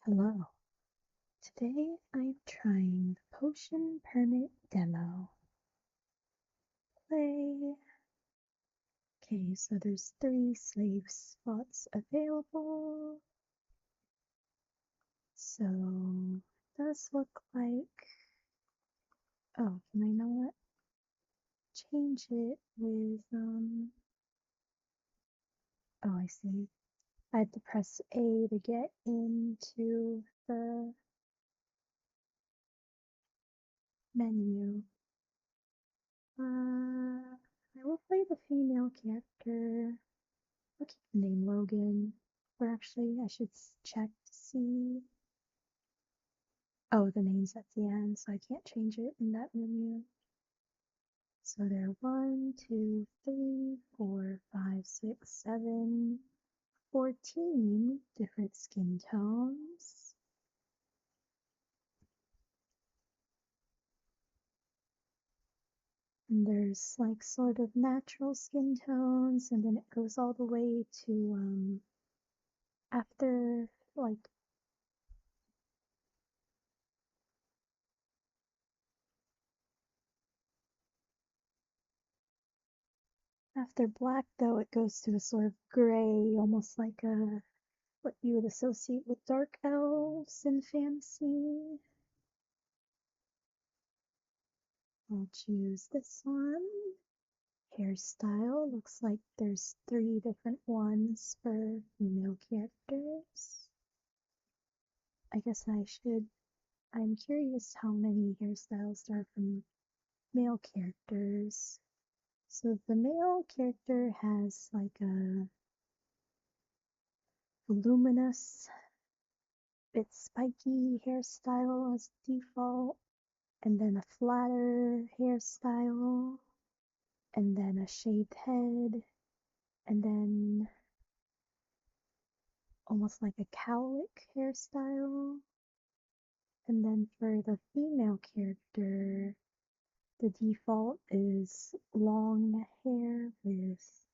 Hello. Today I'm trying the potion permit demo. Play. Okay, so there's 3 slave spots available. So it does look like. Oh, can I not change it with oh, I see. I had to press A to get into the menu. I will play the female character. I'll keep the name Logan. Or actually, I should check to see. Oh, the name's at the end, so I can't change it in that menu. So there are 1, 2, 3, 4, 5, 6, 7, 14 different skin tones. And there's like sort of natural skin tones, and then it goes all the way to after like after black though it goes to a sort of gray, almost like a what you would associate with dark elves in fantasy. I'll choose this one. Hairstyle looks like there's 3 different ones for female characters. I guess I'm curious how many hairstyles there are from male characters. So the male character has like a voluminous, bit spiky hairstyle as default, and then a flatter hairstyle, and then a shaved head, and then almost like a cowlick hairstyle. And then for the female character, the default is long hair with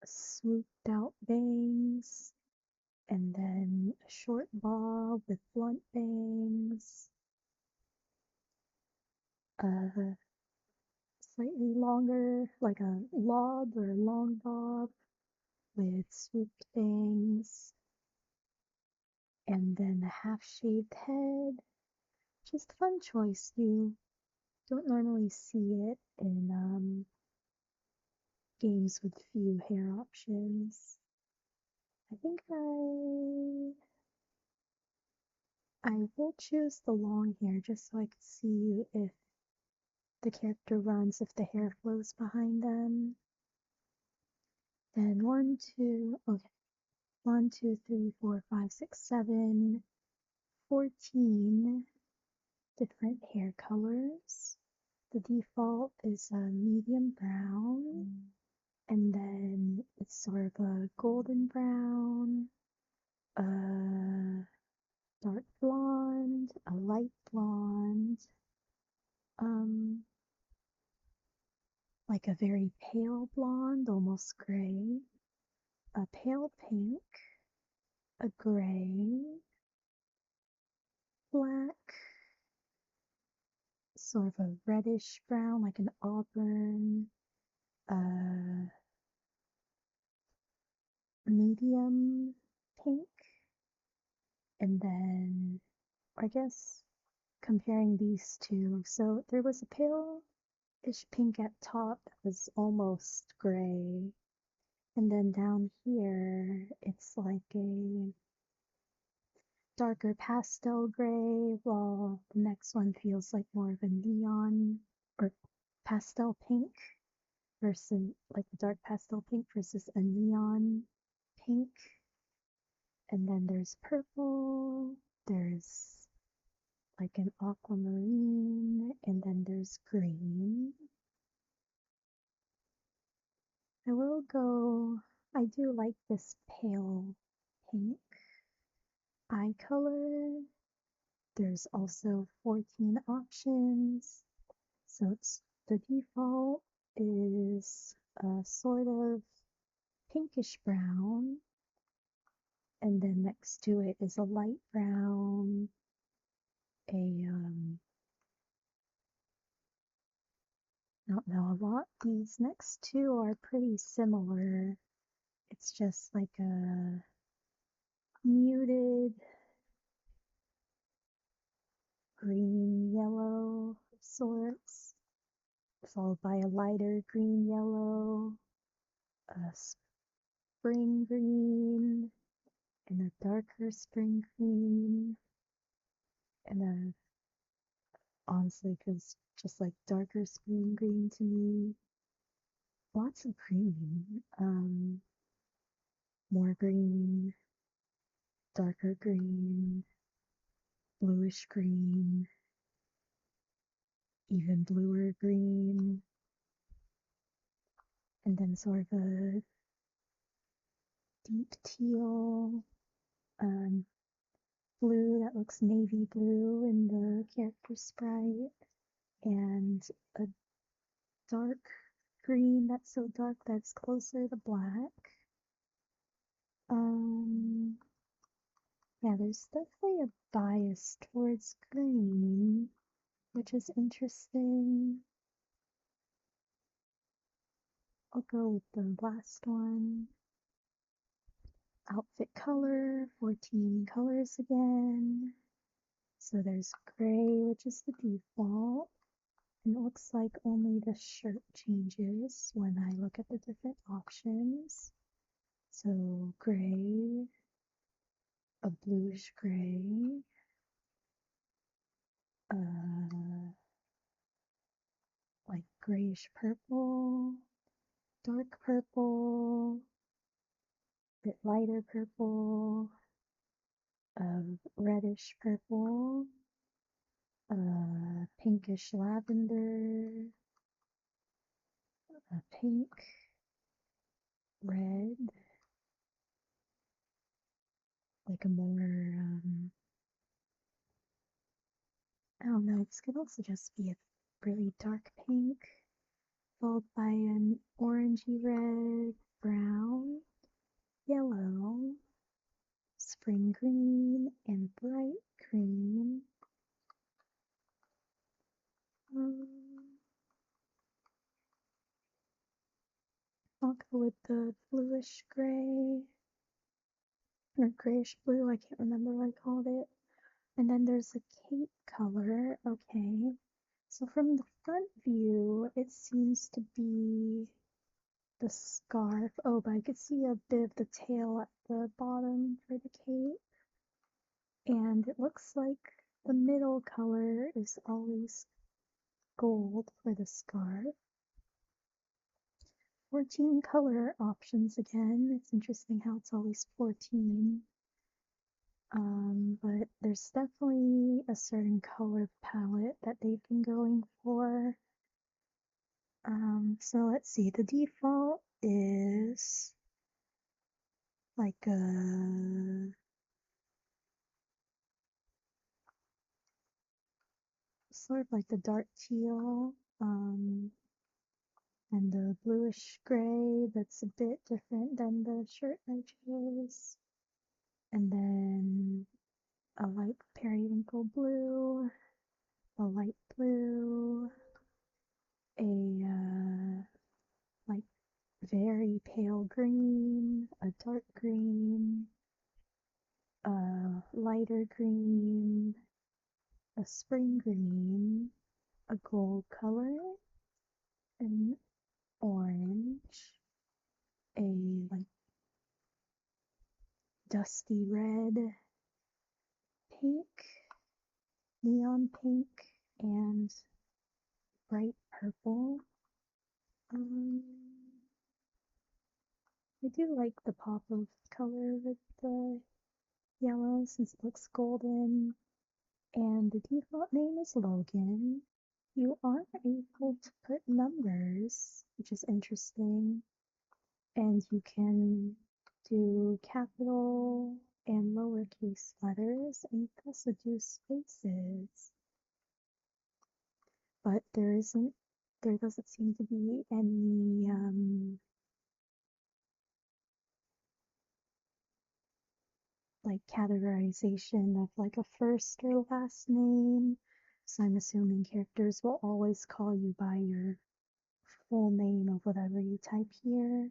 swooped out bangs, and then a short bob with blunt bangs, a slightly longer, like a lob or a long bob with swooped bangs, and then a half-shaved head. Just a fun choice. You don't normally see it in games with few hair options. I think I will choose the long hair just so I can see if the character runs, if the hair flows behind them. Then 1, 2, okay. 1, 2, 3, 4, 5, 6, 7, 14 different hair colors. The default is a medium brown, and then it's sort of a golden brown, a dark blonde, a light blonde, um, like a very pale blonde, almost gray, a pale pink, a gray, black, sort of a reddish brown, like an auburn, medium pink, and then I guess comparing these two, so there was a pale-ish pink at top that was almost gray, and then down here it's like a darker pastel gray, while the next one feels like more of a neon or pastel pink versus like a dark pastel pink versus a neon pink. And then there's purple, there's like an aquamarine, and then there's green. I do like this pale pink eye color. There's also 14 options. So the default is a sort of pinkish brown, And then next to it is a light brown, a don't know a lot. These next two are pretty similar. It's just like a muted green yellow of sorts, followed by a lighter green yellow, a spring green, and a darker spring green, and a honestly feels just like darker spring green to me. Lots of green, more green, darker green, bluish green, even bluer green, and then sort of a deep teal, um, blue that looks navy blue in the character sprite, and a dark green that's so dark that's closer to black. Yeah, there's definitely a bias towards green, which is interesting. I'll go with the last one. Outfit color, 14 colors again. So there's gray, which is the default. And it looks like only the shirt changes when I look at the different options. So gray, a bluish gray, like grayish purple, dark purple, bit lighter purple, reddish purple, pinkish lavender, pink, red, like a more, I don't know, this could also just be a really dark pink, followed by an orangey red, brown, yellow, spring green, and bright green. Um, I'll go with the bluish gray, or grayish blue, I can't remember what I called it. And then there's a cape color, okay. So from the front view, it seems to be the scarf. Oh, but I could see a bit of the tail at the bottom for the cape. And it looks like the middle color is always gold for the scarf. 14 color options again. It's interesting how it's always 14. But there's definitely a certain color palette that they've been going for. So let's see, the default is like a sort of like the dark teal, and the bluish gray that's a bit different than the shirt I chose. And then a light periwinkle blue, a light blue, a like very pale green, a dark green, a lighter green, a spring green, a gold color, an orange, a like dusty red, pink, neon pink, and bright purple. Um, I do like the pop of color with the yellow since it looks golden. And the default name is Logan. You are able to put numbers, which is interesting. And you can do capital and lowercase letters, and you can also do spaces. But there doesn't seem to be any, like categorization of like a first or last name. So I'm assuming characters will always call you by your full name of whatever you type here.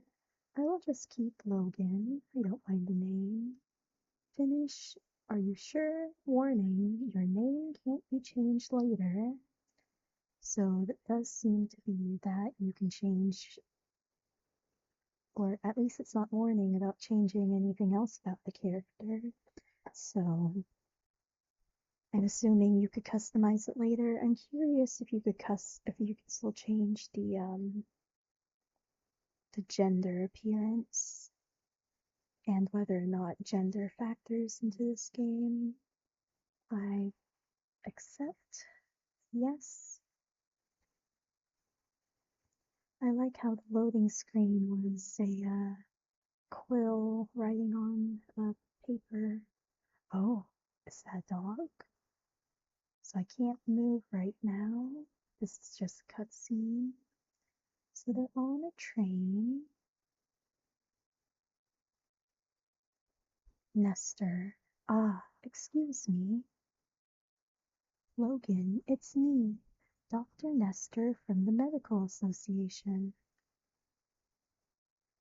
I will just keep Logan. I don't mind the name. Finish. Are you sure? Warning, your name can't be changed later. So that does seem to be that you can change, or at least it's not warning about changing anything else about the character. So I'm assuming you could customize it later. I'm curious if you could still change the gender appearance and whether or not gender factors into this game. I accept. Yes. I like how the loading screen was a quill writing on a paper. Oh, is that a dog? So I can't move right now. This is just a cutscene. So they're on a train. Nestor. Ah, excuse me. Logan, it's me, Dr. Nestor from the Medical Association.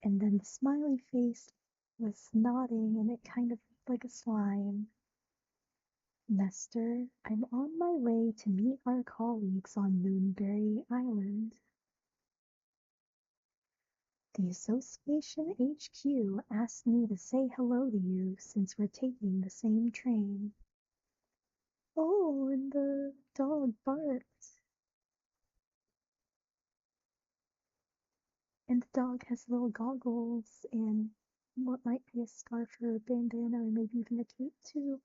And then the smiley face was nodding and it kind of looked like a slime. Nestor, I'm on my way to meet our colleagues on Moonberry Island. The Association HQ asked me to say hello to you since we're taking the same train. Oh, and the dog barks. And the dog has little goggles and what might be a scarf or a bandana or maybe even a cape too.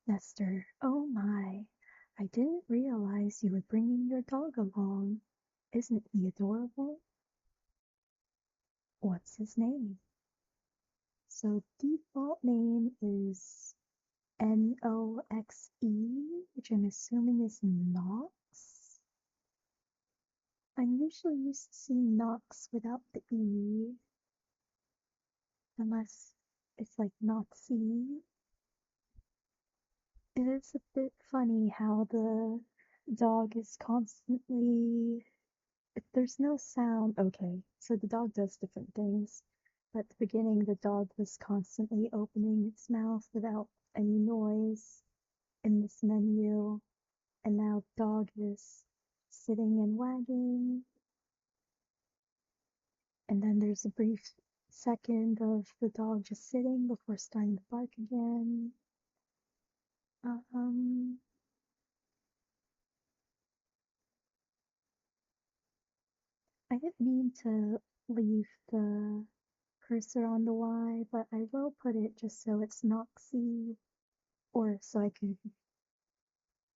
Nestor, oh my, I didn't realize you were bringing your dog along. Isn't he adorable? What's his name? So default name is Noxe, which I'm assuming is Nox. I'm usually used to seeing Nox without the E, unless it's like Noxie. It is a bit funny how the dog is constantly. There's no sound. Okay, so the dog does different things. But at the beginning, the dog was constantly opening its mouth without any noise in this menu. And now the dog is sitting and wagging. And then there's a brief second of the dog just sitting before starting to bark again. Um, I didn't mean to leave the cursor on the Y, but I will put it just so it's Noxie, or so I can,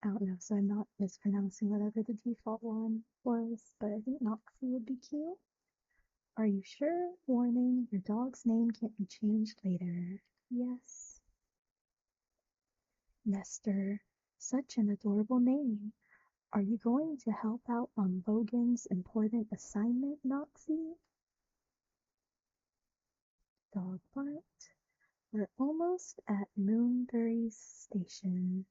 I don't know, so I'm not mispronouncing whatever the default one was, but I think Noxie would be cute. Are you sure? Warning, your dog's name can't be changed later. Yes. Nestor, such an adorable name. Are you going to help out on Logan's important assignment, Noxie? Dog barked. We're almost at Moonbury Station.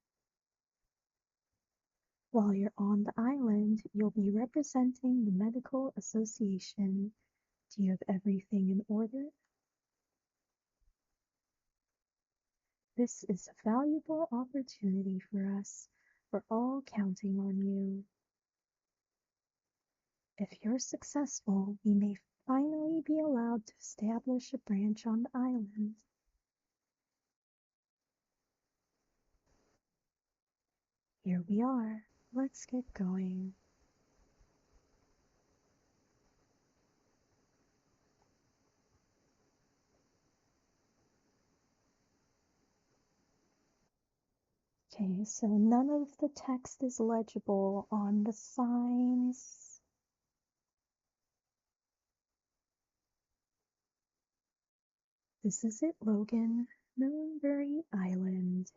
While you're on the island, you'll be representing the Medical Association. Do you have everything in order? This is a valuable opportunity for us. We're all counting on you. If you're successful, we may finally be allowed to establish a branch on the island. Here we are. Let's get going. Okay, so none of the text is legible on the signs. This is it, Logan. Moonbury Island.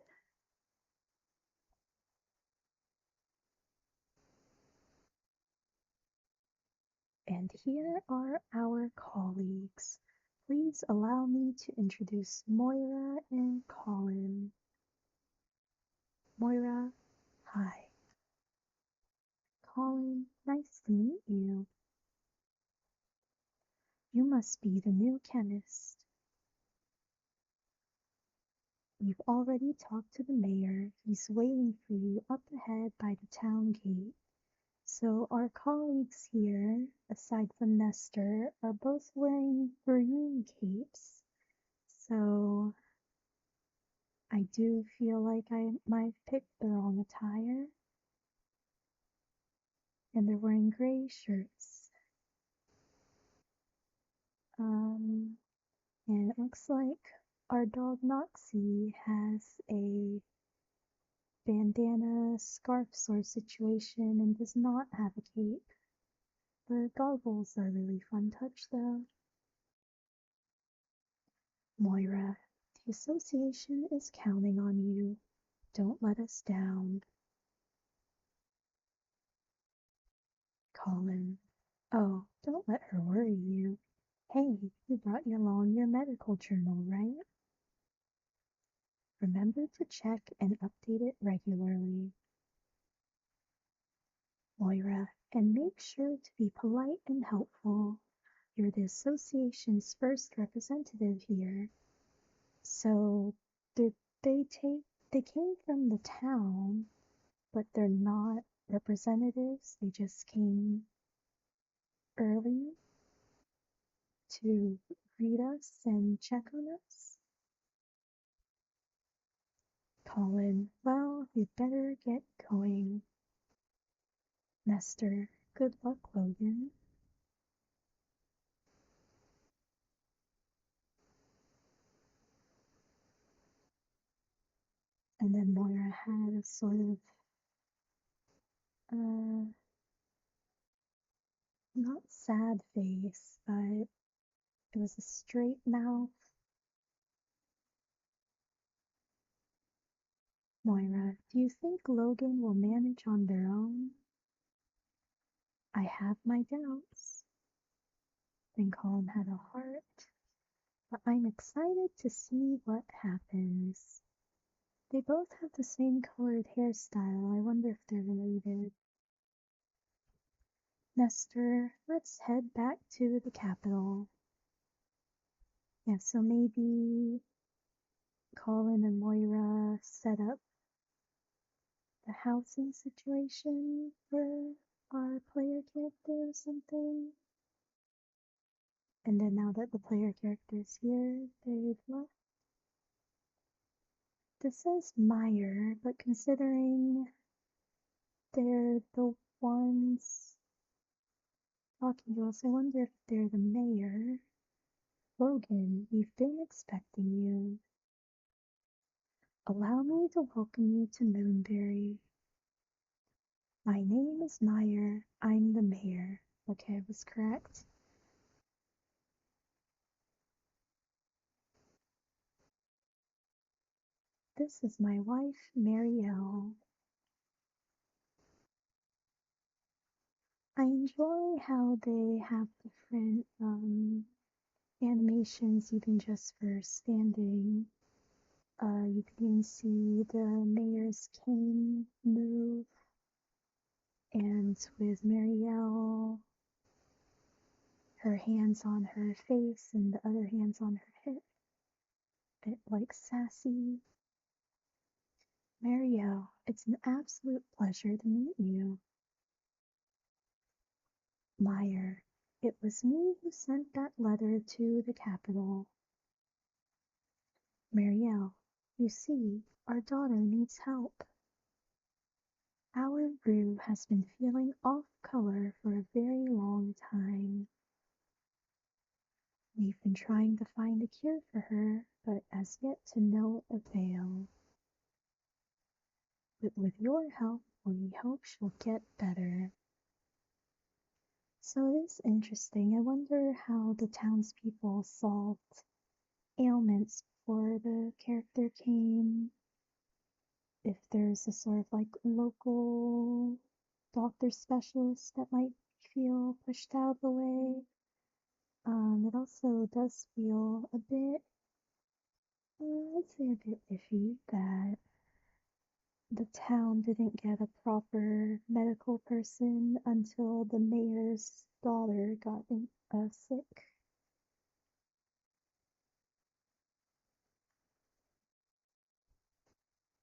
And here are our colleagues. Please allow me to introduce Moira and Colin. Moira, hi. Colin, nice to meet you. You must be the new chemist. You've already talked to the mayor. He's waiting for you up ahead by the town gate. So our colleagues here, aside from Nestor, are both wearing green capes. So I do feel like I might have picked the wrong attire. And they're wearing gray shirts. And it looks like our dog Noxie has a bandana scarf sort of situation and does not have a cape. The goggles are a really fun touch though. Moira, the association is counting on you. Don't let us down. Colin, oh, don't let her worry you. Hey, you brought along your medical journal, right? Remember to check and update it regularly. Moira, and make sure to be polite and helpful. You're the association's first representative here. So, did they came from the town, but they're not representatives? They just came early to greet us and check on us? Colin, well, we'd better get going. Nestor, good luck, Logan. And then Moira had a sort of, not sad face, but it was a straight mouth. Moira, do you think Logan will manage on their own? I have my doubts. Then Colin had a heart, but I'm excited to see what happens. They both have the same colored hairstyle. I wonder if they're related. Nestor, let's head back to the capital. Yeah, so maybe Colin and Moira set up the housing situation for our player character or something. And then now that the player character is here, they've left. This says Meyer, but considering they're the ones talking to us, I wonder if they're the mayor. Logan, we've been expecting you. Allow me to welcome you to Moonberry. My name is Meyer. I'm the mayor. Okay, I was correct. This is my wife, Marielle. I enjoy how they have different animations, even just for standing. You can even see the mayor's cane move, and with Marielle, her hands on her face and the other hands on her hip, a bit like sassy. Marielle, it's an absolute pleasure to meet you. Meyer, it was me who sent that letter to the capital. Marielle, you see, our daughter needs help. Our Rue has been feeling off color for a very long time. We've been trying to find a cure for her, but as yet to no avail. But with your help, we hope she'll get better. So it is interesting. I wonder how the townspeople solved ailments before the character came. If there's a sort of like local doctor specialist that might feel pushed out of the way. It also does feel a bit, I'd say a bit iffy that the town didn't get a proper medical person until the mayor's daughter got sick.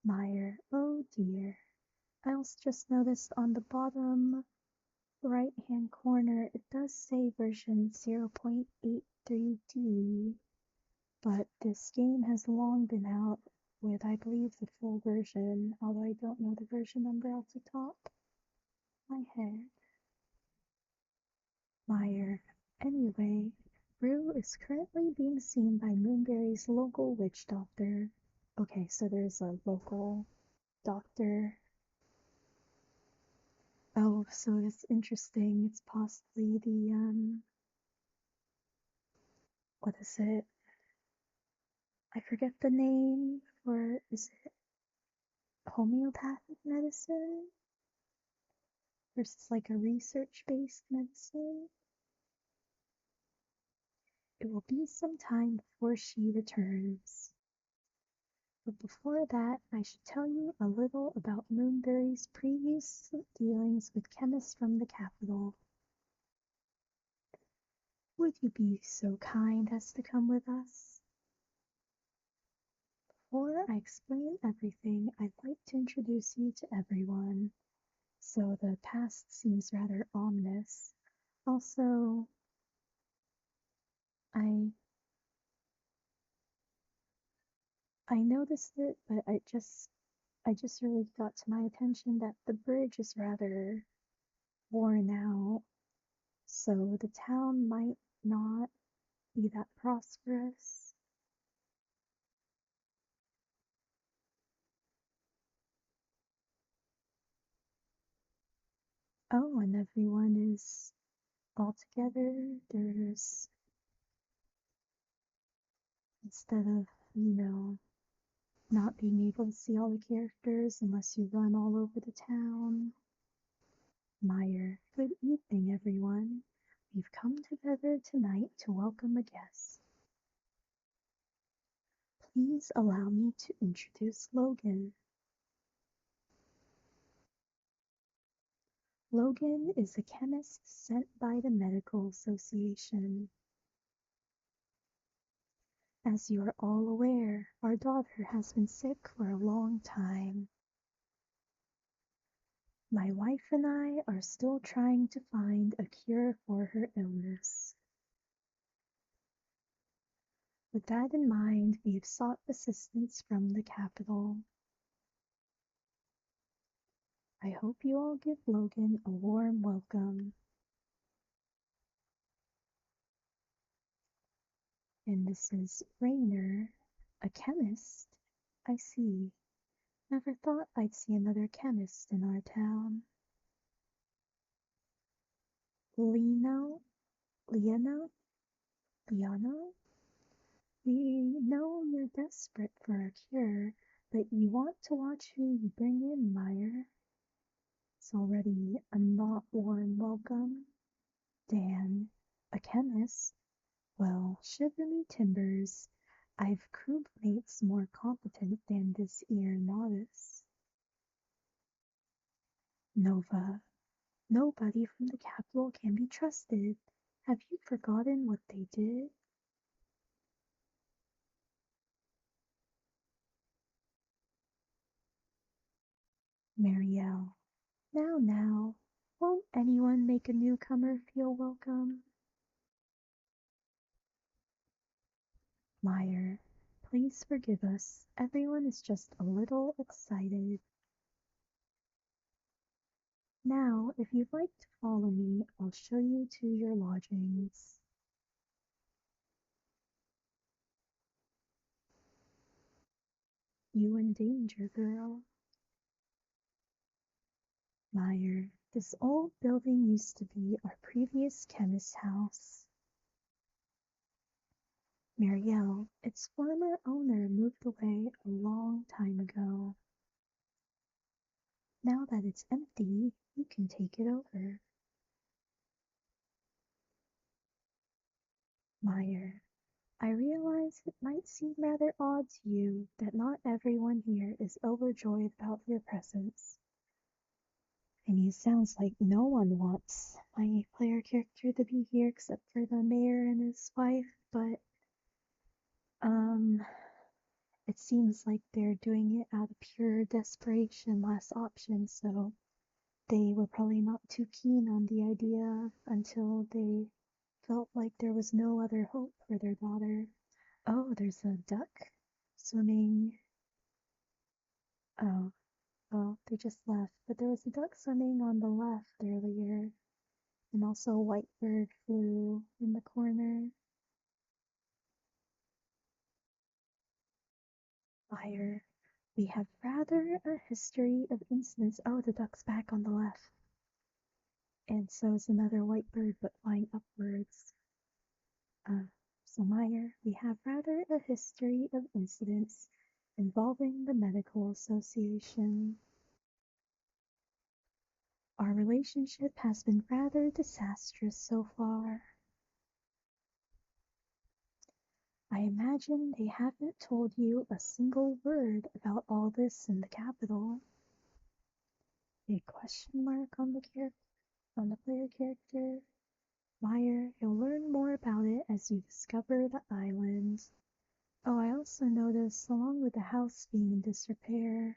Meyer, oh dear. I also just noticed on the bottom right hand corner it does say version 0.83D, but this game has long been out with, I believe, the full version, although I don't know the version number off the top of my head. Meyer. Anyway, Rue is currently being seen by Moonberry's local witch doctor. Okay, so there's a local doctor. Oh, so it's interesting. It's possibly the, what is it? I forget the name for, is it homeopathic medicine? Versus like a research-based medicine? It will be some time before she returns. But before that, I should tell you a little about Moonberry's previous dealings with chemists from the capital. Would you be so kind as to come with us? Before I explain everything, I'd like to introduce you to everyone. So the past seems rather ominous. Also, I I noticed it, but I just really got to my attention that the bridge is rather worn out, so the town might not be that prosperous. Oh, and everyone is all together. There's, instead of, you know, not being able to see all the characters unless you run all over the town. Meyer, good evening, everyone. We've come together tonight to welcome a guest. Please allow me to introduce Logan. Logan is a chemist sent by the Medical Association. As you are all aware, our daughter has been sick for a long time. My wife and I are still trying to find a cure for her illness. With that in mind, we have sought assistance from the capital. I hope you all give Logan a warm welcome. And this is Rainer, a chemist. I see. Never thought I'd see another chemist in our town. Lino? Leono? Leono? We know you're desperate for a cure, but you want to watch who you bring in, Meyer. It's already a not warm welcome. Dan, a chemist? Well, shiver me timbers. I've crewmates more competent than this ere novice. Nova, nobody from the capital can be trusted. Have you forgotten what they did? Marielle, now, won't anyone make a newcomer feel welcome? Meyer, please forgive us. Everyone is just a little excited. Now, if you'd like to follow me, I'll show you to your lodgings. You in danger, girl. Meyer, this old building used to be our previous chemist's house. Marielle, its former owner moved away a long time ago. Now that it's empty, you can take it over. Meyer. I realize it might seem rather odd to you that not everyone here is overjoyed about your presence. And it sounds like no one wants my player character to be here except for the mayor and his wife, but um it seems like they're doing it out of pure desperation, last option, so they were probably not too keen on the idea until they felt like there was no other hope for their daughter. Oh, there's a duck swimming. Oh, well, they just left, but there was a duck swimming on the left earlier, and also a white bird flew in the corner. Fire. We have rather a history of incidents. Oh, the duck's back on the left. And so is another white bird, but flying upwards. Uh, so Meyer, we have rather a history of incidents involving the medical association. Our relationship has been rather disastrous so far. I imagine they haven't told you a single word about all this in the capital. A question mark on the player character. Meyer, you'll learn more about it as you discover the island. Oh, I also noticed, along with the house being in disrepair,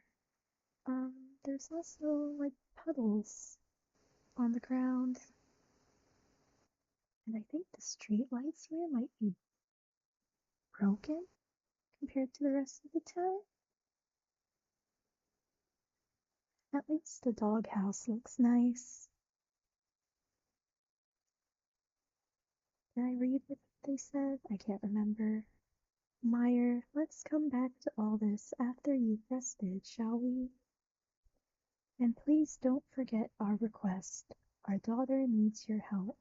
there's also, like, puddles on the ground. And I think the street lights here might be broken compared to the rest of the town. At least the doghouse looks nice. Did I read what they said? I can't remember. Meyer, let's come back to all this after you've rested, shall we? And please don't forget our request. Our daughter needs your help.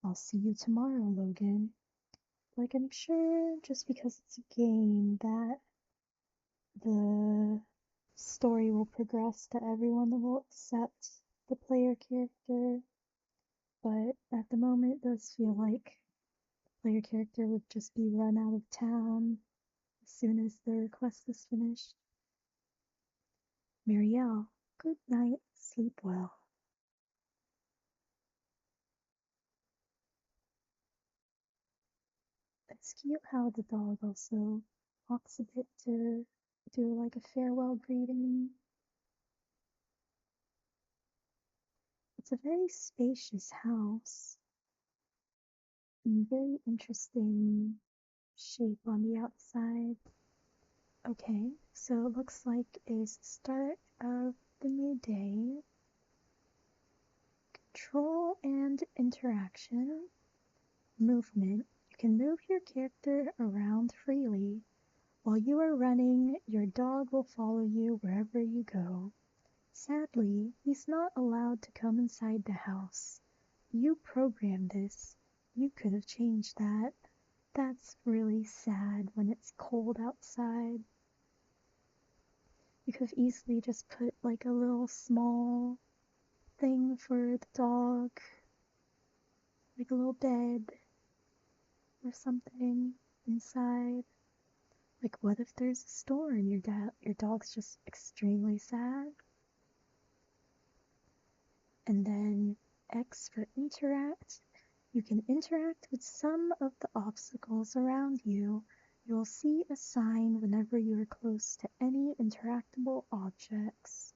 I'll see you tomorrow, Logan. Like, I'm sure just because it's a game that the story will progress to everyone will accept the player character, but at the moment it does feel like the player character would just be run out of town as soon as the request is finished. Marielle, good night, sleep well. It's cute how the dog also walks a bit to do like a farewell greeting. It's a very spacious house and very interesting shape on the outside. Okay, so it looks like it's the start of the new day. Control and interaction. Movement. You can move your character around freely. While you are running, your dog will follow you wherever you go. Sadly, he's not allowed to come inside the house. You programmed this. You could have changed that. That's really sad when it's cold outside. You could have easily just put like a little small thing for the dog, like a little bed or something inside. Like, what if there's a storm and your dog's just extremely sad? And then X for interact. You can interact with some of the obstacles around you. You'll see a sign whenever you are close to any interactable objects.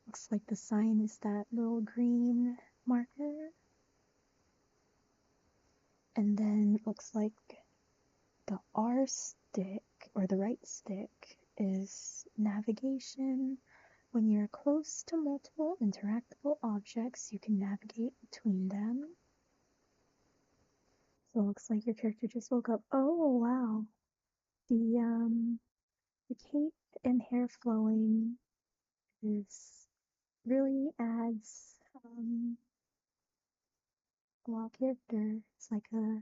Looks like the sign is that little green marker. And then it looks like the R stick, or the right stick, is navigation. When you're close to multiple interactable objects, you can navigate between them. So it looks like your character just woke up. Oh, wow. The cape and hair flowing is really adds a lot of character. It's like a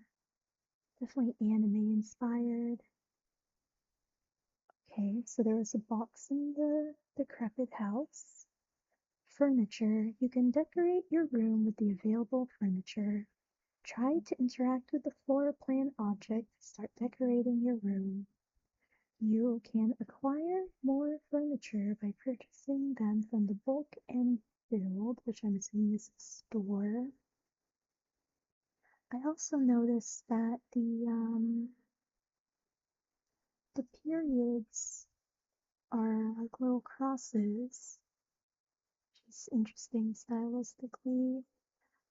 definitely anime inspired. Okay, so there was a box in the decrepit house. Furniture. You can decorate your room with the available furniture. Try to interact with the floor plan object to start decorating your room. You can acquire more furniture by purchasing them from the bulk and build, which I'm assuming is a store. I also noticed that the periods are like little crosses, which is interesting stylistically.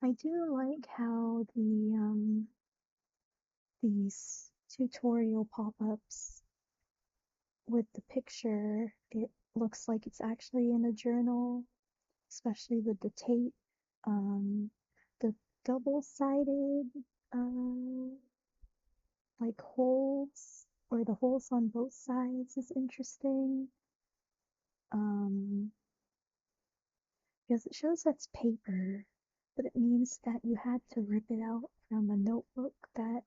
I do like how these tutorial pop-ups with the picture, it looks like it's actually in a journal, especially with the tape. The double-sided like holes, or the holes on both sides is interesting. Because it shows that's paper, but it means that you had to rip it out from a notebook that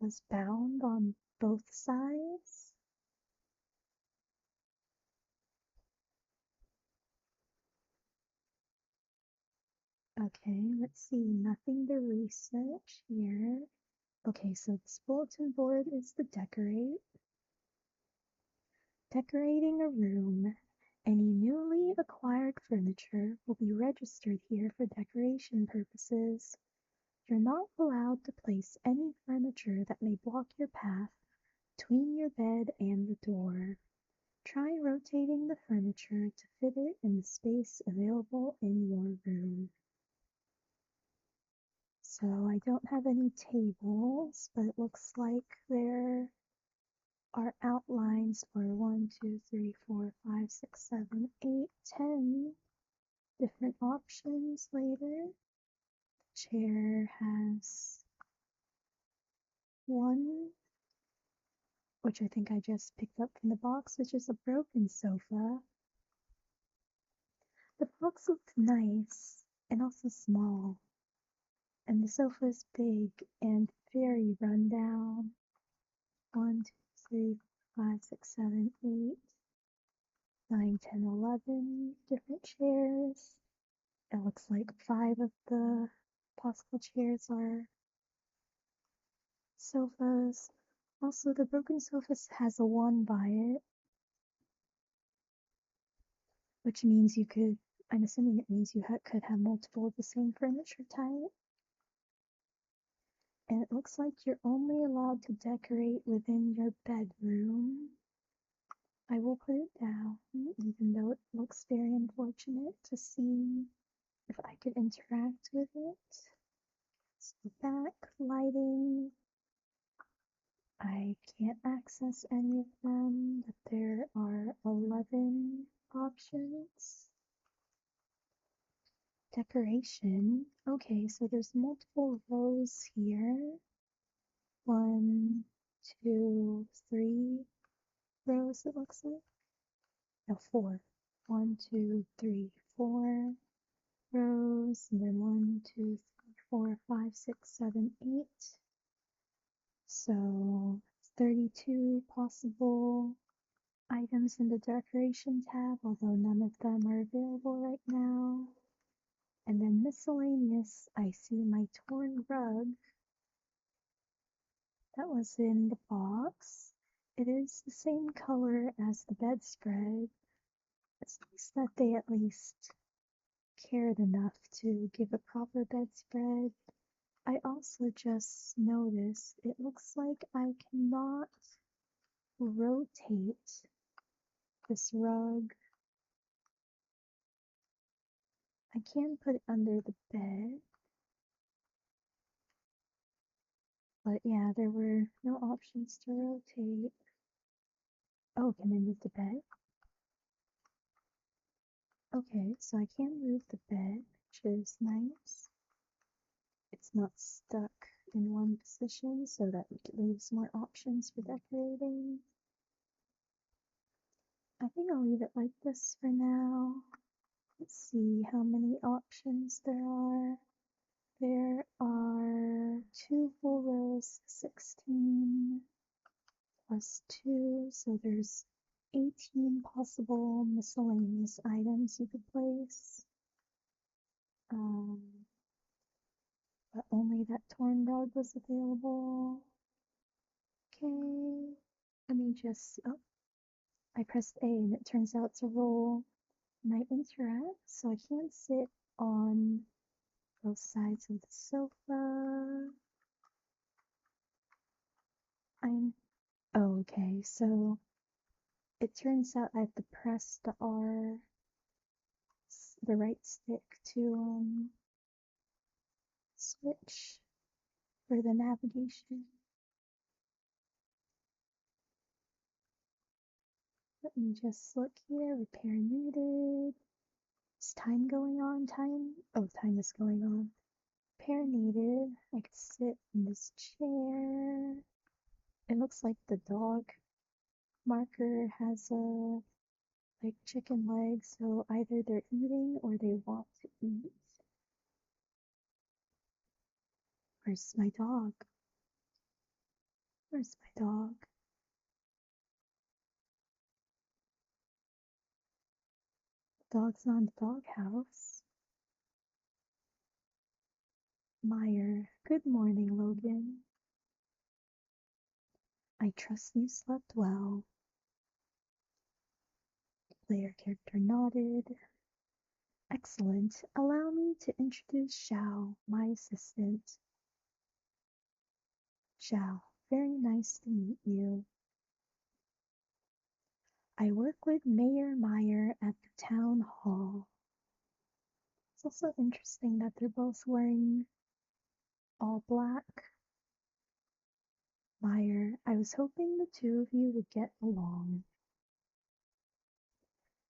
was bound on both sides. Okay, let's see, nothing to research here. Okay, so this bulletin board is the decorate. Decorating a room. Any newly acquired furniture will be registered here for decoration purposes. You're not allowed to place any furniture that may block your path between your bed and the door. Try rotating the furniture to fit it in the space available in your room. So I don't have any tables, but it looks like there are outlines for 1, 2, 3, 4, 5, 6, 7, 8, 10 different options later. The chair has one, which I think I just picked up from the box, which is a broken sofa. The box looks nice and also small, and the sofa is big and very run down. 1, 2, 3, 5, 6, 7, 8, 9, 10, 11 different chairs. It looks like 5 of the possible chairs are sofas. Also, the broken sofa has a 1 by it, which means you could, I'm assuming it means you could have multiple of the same furniture type. And it looks like you're only allowed to decorate within your bedroom. I will put it down, even though it looks very unfortunate, to see if I could interact with it. So back lighting, I can't access any of them, but there are 11 options. Decoration. Okay, so there's multiple rows here. 1, 2, 3 rows, it looks like. No, 4. 1, 2, 3, 4 rows, and then 1, 2, 3, 4, 5, 6, 7, 8. So 32 possible items in the decoration tab, although none of them are available right now. And then miscellaneous, I see my torn rug that was in the box. It is the same color as the bedspread. It's nice that they at least cared enough to give a proper bedspread. I also just noticed it looks like I cannot rotate this rug. I can put it under the bed, but yeah, there were no options to rotate. Oh, can I move the bed? Okay, so I can move the bed, which is nice. It's not stuck in one position, so that leaves more options for decorating. I think I'll leave it like this for now. Let's see how many options there are. There are 2 full rows, 16 plus 2, so there's 18 possible miscellaneous items you could place. but only that torn rug was available. Okay, let me just, oh, I pressed A and it turns out to roll my interact, so I can't sit on both sides of the sofa. Oh, okay, so it turns out I have to press the R, the right stick to switch for the navigation. Let me just look here. Repair needed. Is time going on? Time is going on. Repair needed. I could sit in this chair. It looks like the dog marker has a like chicken legs, so either they're eating or they want to eat. Where's my dog? Where's my dog? Dog's not in the doghouse. Meyer. Good morning, Logan. I trust you slept well. Player character nodded. Excellent. Allow me to introduce Xiao, my assistant. Xiao, very nice to meet you. I work with Mayor Meyer at the town hall. It's also interesting that they're both wearing all black. Meyer, I was hoping the two of you would get along.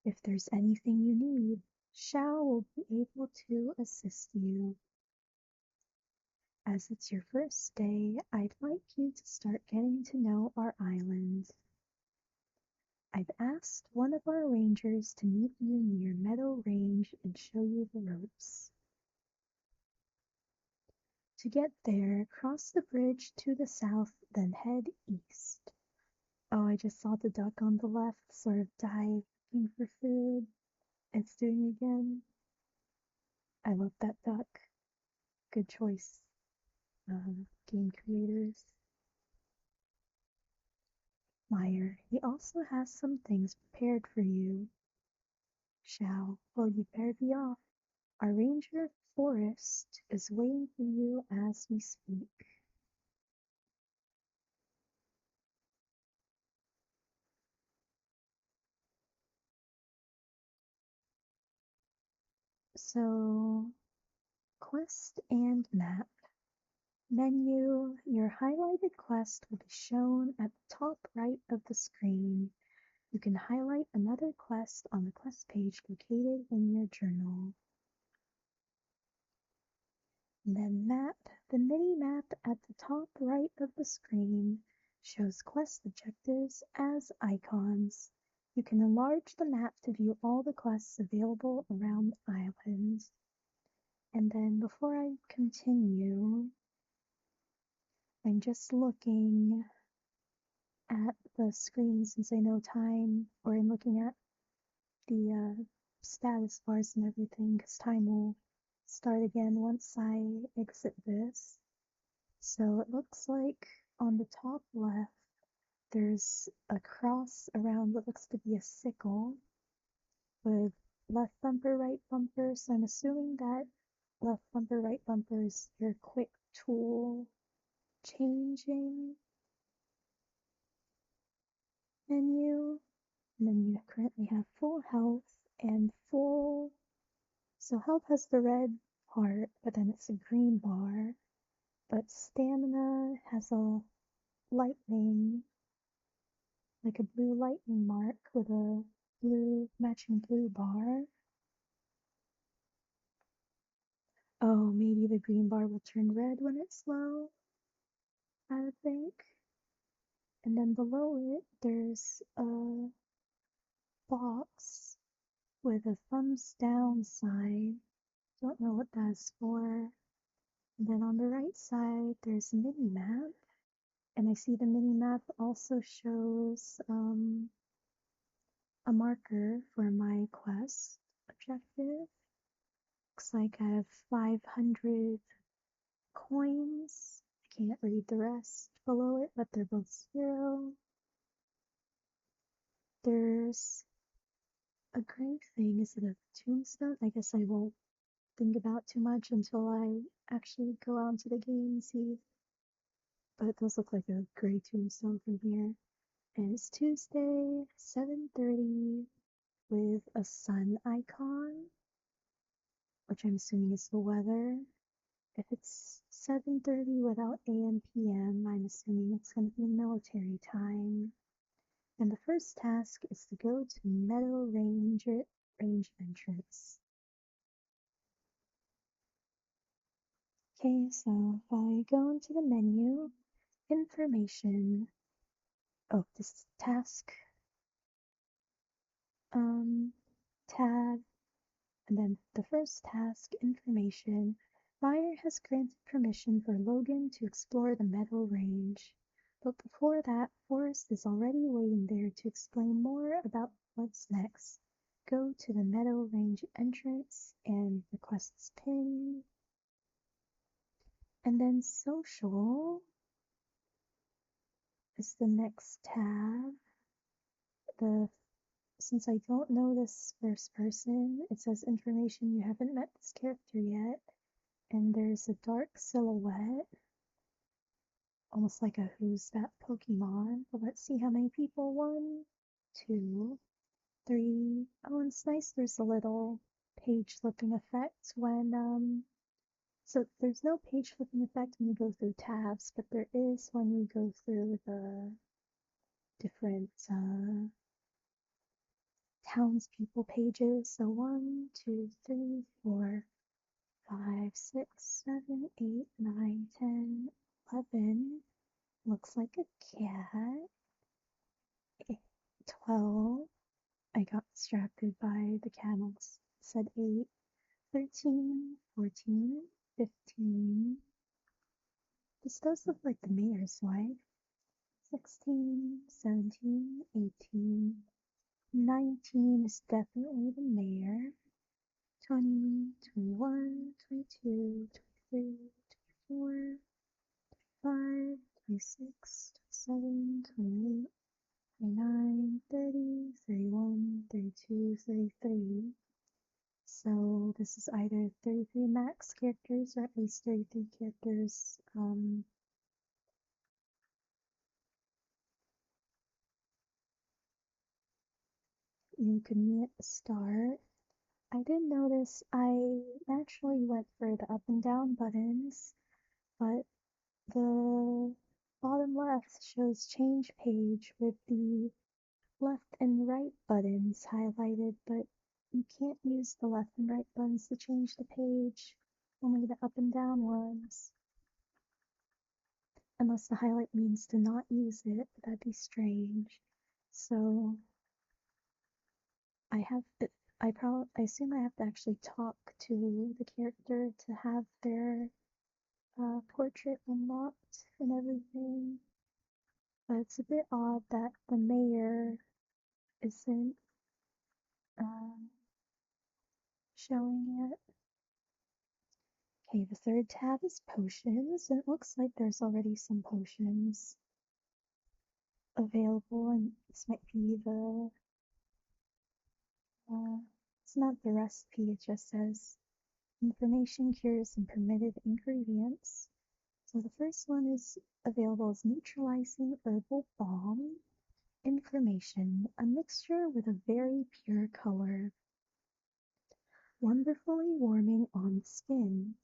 If there's anything you need, Xiao will be able to assist you. As it's your first day, I'd like you to start getting to know our island. I've asked one of our rangers to meet you near Meadow Range and show you the ropes. To get there, cross the bridge to the south, then head east. Oh, I just saw the duck on the left sort of dive looking for food. It's doing it again. I love that duck. Good choice, game creators. Meyer, he also has some things prepared for you. Xiao, well, you better be off. Our ranger, Forrest, is waiting for you as we speak. So, quest and map. Menu. Your highlighted quest will be shown at the top right of the screen. You can highlight another quest on the quest page located in your journal. And then map. The mini-map at the top right of the screen shows quest objectives as icons. You can enlarge the map to view all the quests available around the island. And then before I continue, I'm just looking at the screen since I know time, or I'm looking at the status bars and everything, because time will start again once I exit this. So it looks like on the top left, there's a cross around what looks to be a sickle with left bumper, right bumper. So I'm assuming that left bumper, right bumper is your quick tool changing menu. And then you currently have full health and full. So health has the red part, but then it's a green bar. But stamina has a lightning, like a blue lightning mark with a blue matching blue bar. Oh, maybe the green bar will turn red when it's low, I would think. And then below it, there's a box with a thumbs down sign. Don't know what that's for. And then on the right side, there's a mini map. And I see the mini map also shows a marker for my quest objective. Looks like I have 500 coins. I can't read the rest below it, but they're both 0. There's a gray thing. Is it a tombstone? I guess I won't think about too much until I actually go out into the game and see. But it does look like a gray tombstone from here. And it's Tuesday, 7:30, with a sun icon, which I'm assuming is the weather. If it's 7:30 without AM PM, I'm assuming it's going to be military time. And the first task is to go to Meadow Range entrance. Okay, so if I go into the menu, information, this task, tab, and then the first task, information. Meyer has granted permission for Logan to explore the Meadow Range. But before that, Forrest is already waiting there to explain more about what's next. Go to the Meadow Range entrance and request this pin. And then social is the next tab. Since I don't know this first person, it says information, you haven't met this character yet. And there's a dark silhouette, almost like a Who's That Pokemon. But let's see how many people. 1, 2, 3. Oh, and it's nice there's a little page flipping effect when, so there's no page flipping effect when you go through tabs, but there is when you go through the different townspeople pages. So 1, 2, 3, 4, 5, 6, 7, 8, 9, 10, 11. Looks like a cat. 12. I got distracted by the camels. Said 8. 13, 14, 15. This does look like the mayor's wife. 16, 17, 18. 19 is definitely the mayor. 20, 21, 22, 23, 24, 25, 26, 27, 28, 29, 30, 31, 32, 33. So this is either 33 max characters or at least 33 characters. You can hit start. I did notice I naturally went for the up and down buttons, but the bottom left shows change page with the left and right buttons highlighted, but you can't use the left and right buttons to change the page, only the up and down ones. Unless the highlight means to not use it, but that'd be strange. So I assume I have to actually talk to the character to have their portrait unlocked and everything. But it's a bit odd that the mayor isn't um, showing it. Okay, the third tab is potions, and it looks like there's already some potions available, and this might be it's not the recipe, it just says information, cures, and permitted ingredients. So the first one is available as neutralizing herbal balm. Information, a mixture with a very pure color, wonderfully warming on the skin.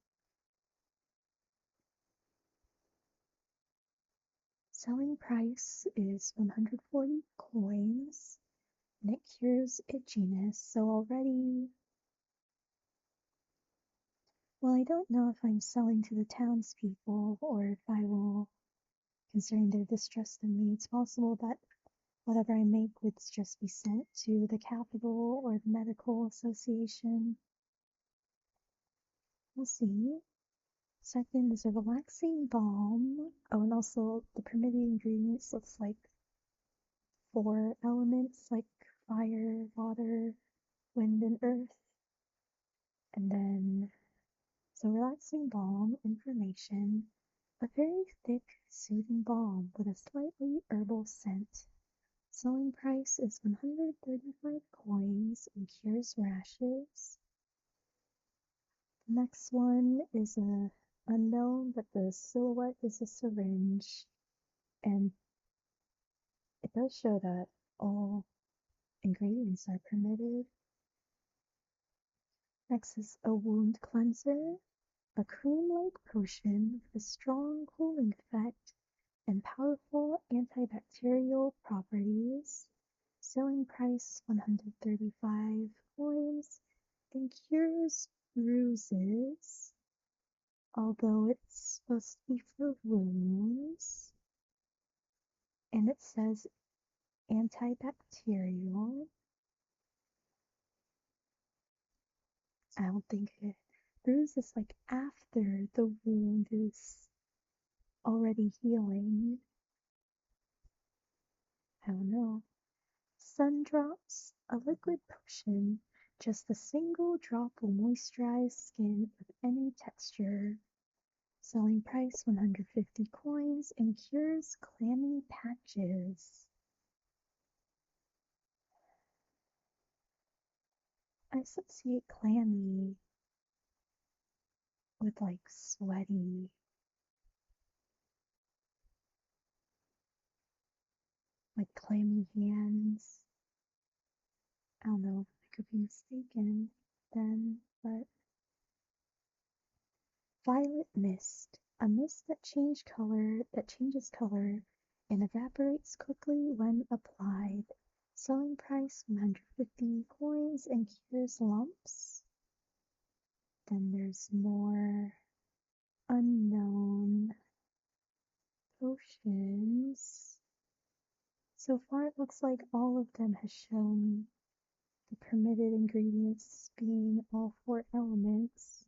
Selling price is 140 coins, and it cures itchiness, so already, well, I don't know if I'm selling to the townspeople or if I will, considering their distrust in me, it's possible that whatever I make would just be sent to the capital or the medical association. We'll see. Second is a relaxing balm. Oh, and also the permitted ingredients looks like 4 elements like fire, water, wind, and earth. And then So relaxing balm information. A very thick, soothing balm with a slightly herbal scent. Selling price is 135 coins and cures rashes. The next one is a unknown, but the silhouette is a syringe, and it does show that all ingredients are permitted. Next is a wound cleanser, a cream-like potion with a strong cooling effect and powerful antibacterial properties. Selling price 135 coins and cures bruises, although it's supposed to be for wounds. And it says antibacterial. I don't think it. Bruise is like after the wound is already healing. I don't know. Sun drops, a liquid potion. Just a single drop will moisturize skin of any texture. Selling price 150 coins and cures clammy patches. I associate clammy with like sweaty, like clammy hands. I don't know, I could be mistaken then, but violet mist, a mist that changes color and evaporates quickly when applied. Selling price 150 coins and cures lumps. Then there's more unknown potions. So far it looks like all of them has shown the permitted ingredients being all four elements,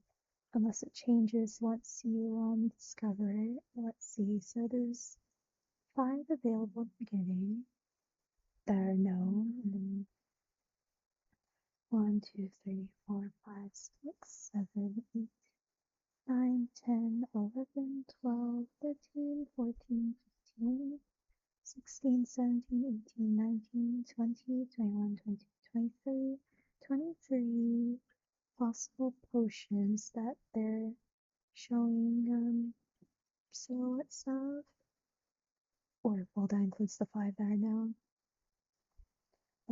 unless it changes once you discover it. Let's see, so there's 5 available at the beginning that are known, and then 1, 2, 3, 4, 5, 6, 7, 8, 9, 10, 11, 12, 13, 14, 15, 16, 17, 18, 19, 20, 21, 22, 23, 23 possible potions that they're showing silhouettes of. Or, well, that includes the 5 that are known.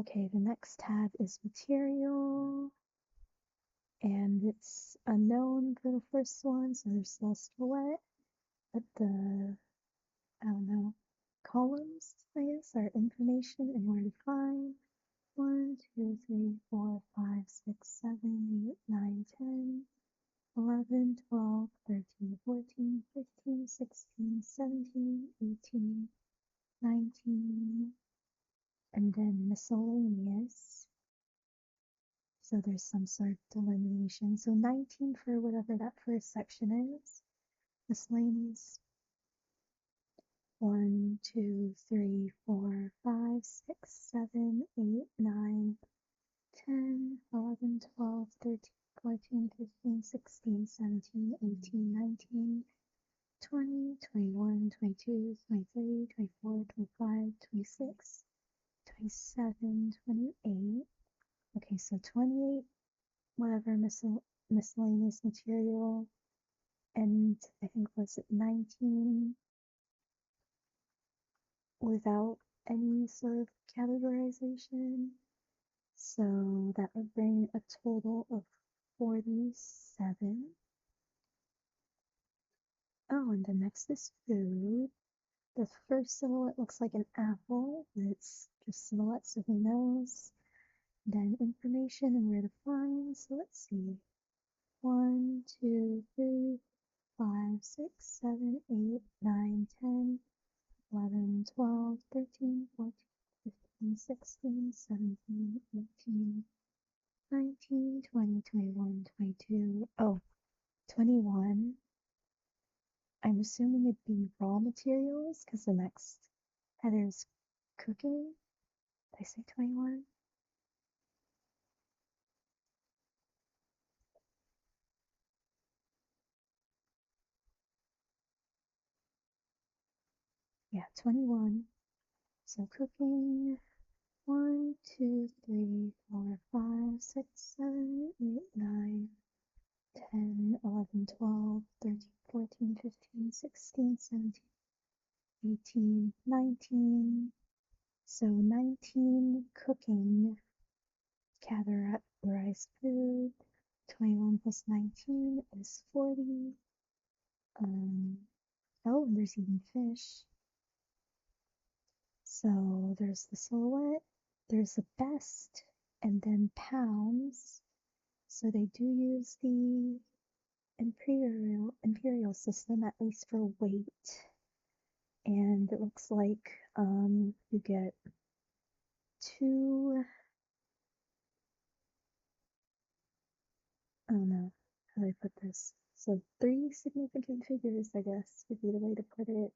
Okay, the next tab is material. And it's unknown for the first one, so there's still silhouette. But the, I don't know, columns, I guess, are information and where to find. 1, 2, 3, 4, 5, 6, 7, 8, 9, 10, 11, 12, 13, 14, 15, 16, 17, 18, 19, and then miscellaneous. So there's some sort of delineation. So 19 for whatever that first section is. Miscellaneous. 1, 2, 3, 4, 5, 6, 7, 8, 9, 10, 11, 12, 13, 14, 15, 16, 17, 18, 19, 20, 21, 22, 23, 24, 25, 26, 27, 28. Okay, so 28, whatever miscellaneous material, and I think was it 19 without any sort of categorization. So that would bring a total of 47. Oh, and the next is food. The first silhouette looks like an apple, but it's just silhouette, so who knows. Then information and where to find. So let's see. 1, 2, 3, 5, 6, 7, 8, 9, 10, 11, 12, 13, 14, 15, 16, 17, 18, 19, 20, 21, 22. Oh, 21. I'm assuming it'd be raw materials because the next header is cooking. Did I say 21? 21. So cooking 1, 2, 3, 4, 5, 6, 7, 8, 9, 10, 11, 12, 13, 14, 15, 16, 17, 18, 19. So 19 cooking, categorized food. 21 plus 19 is 40. Oh, and there's even fish. So there's the silhouette, there's the best, and then pounds. So they do use the imperial system, at least for weight. And it looks like you get two, I don't know how do I put this. So three significant figures, I guess, would be the way to put it.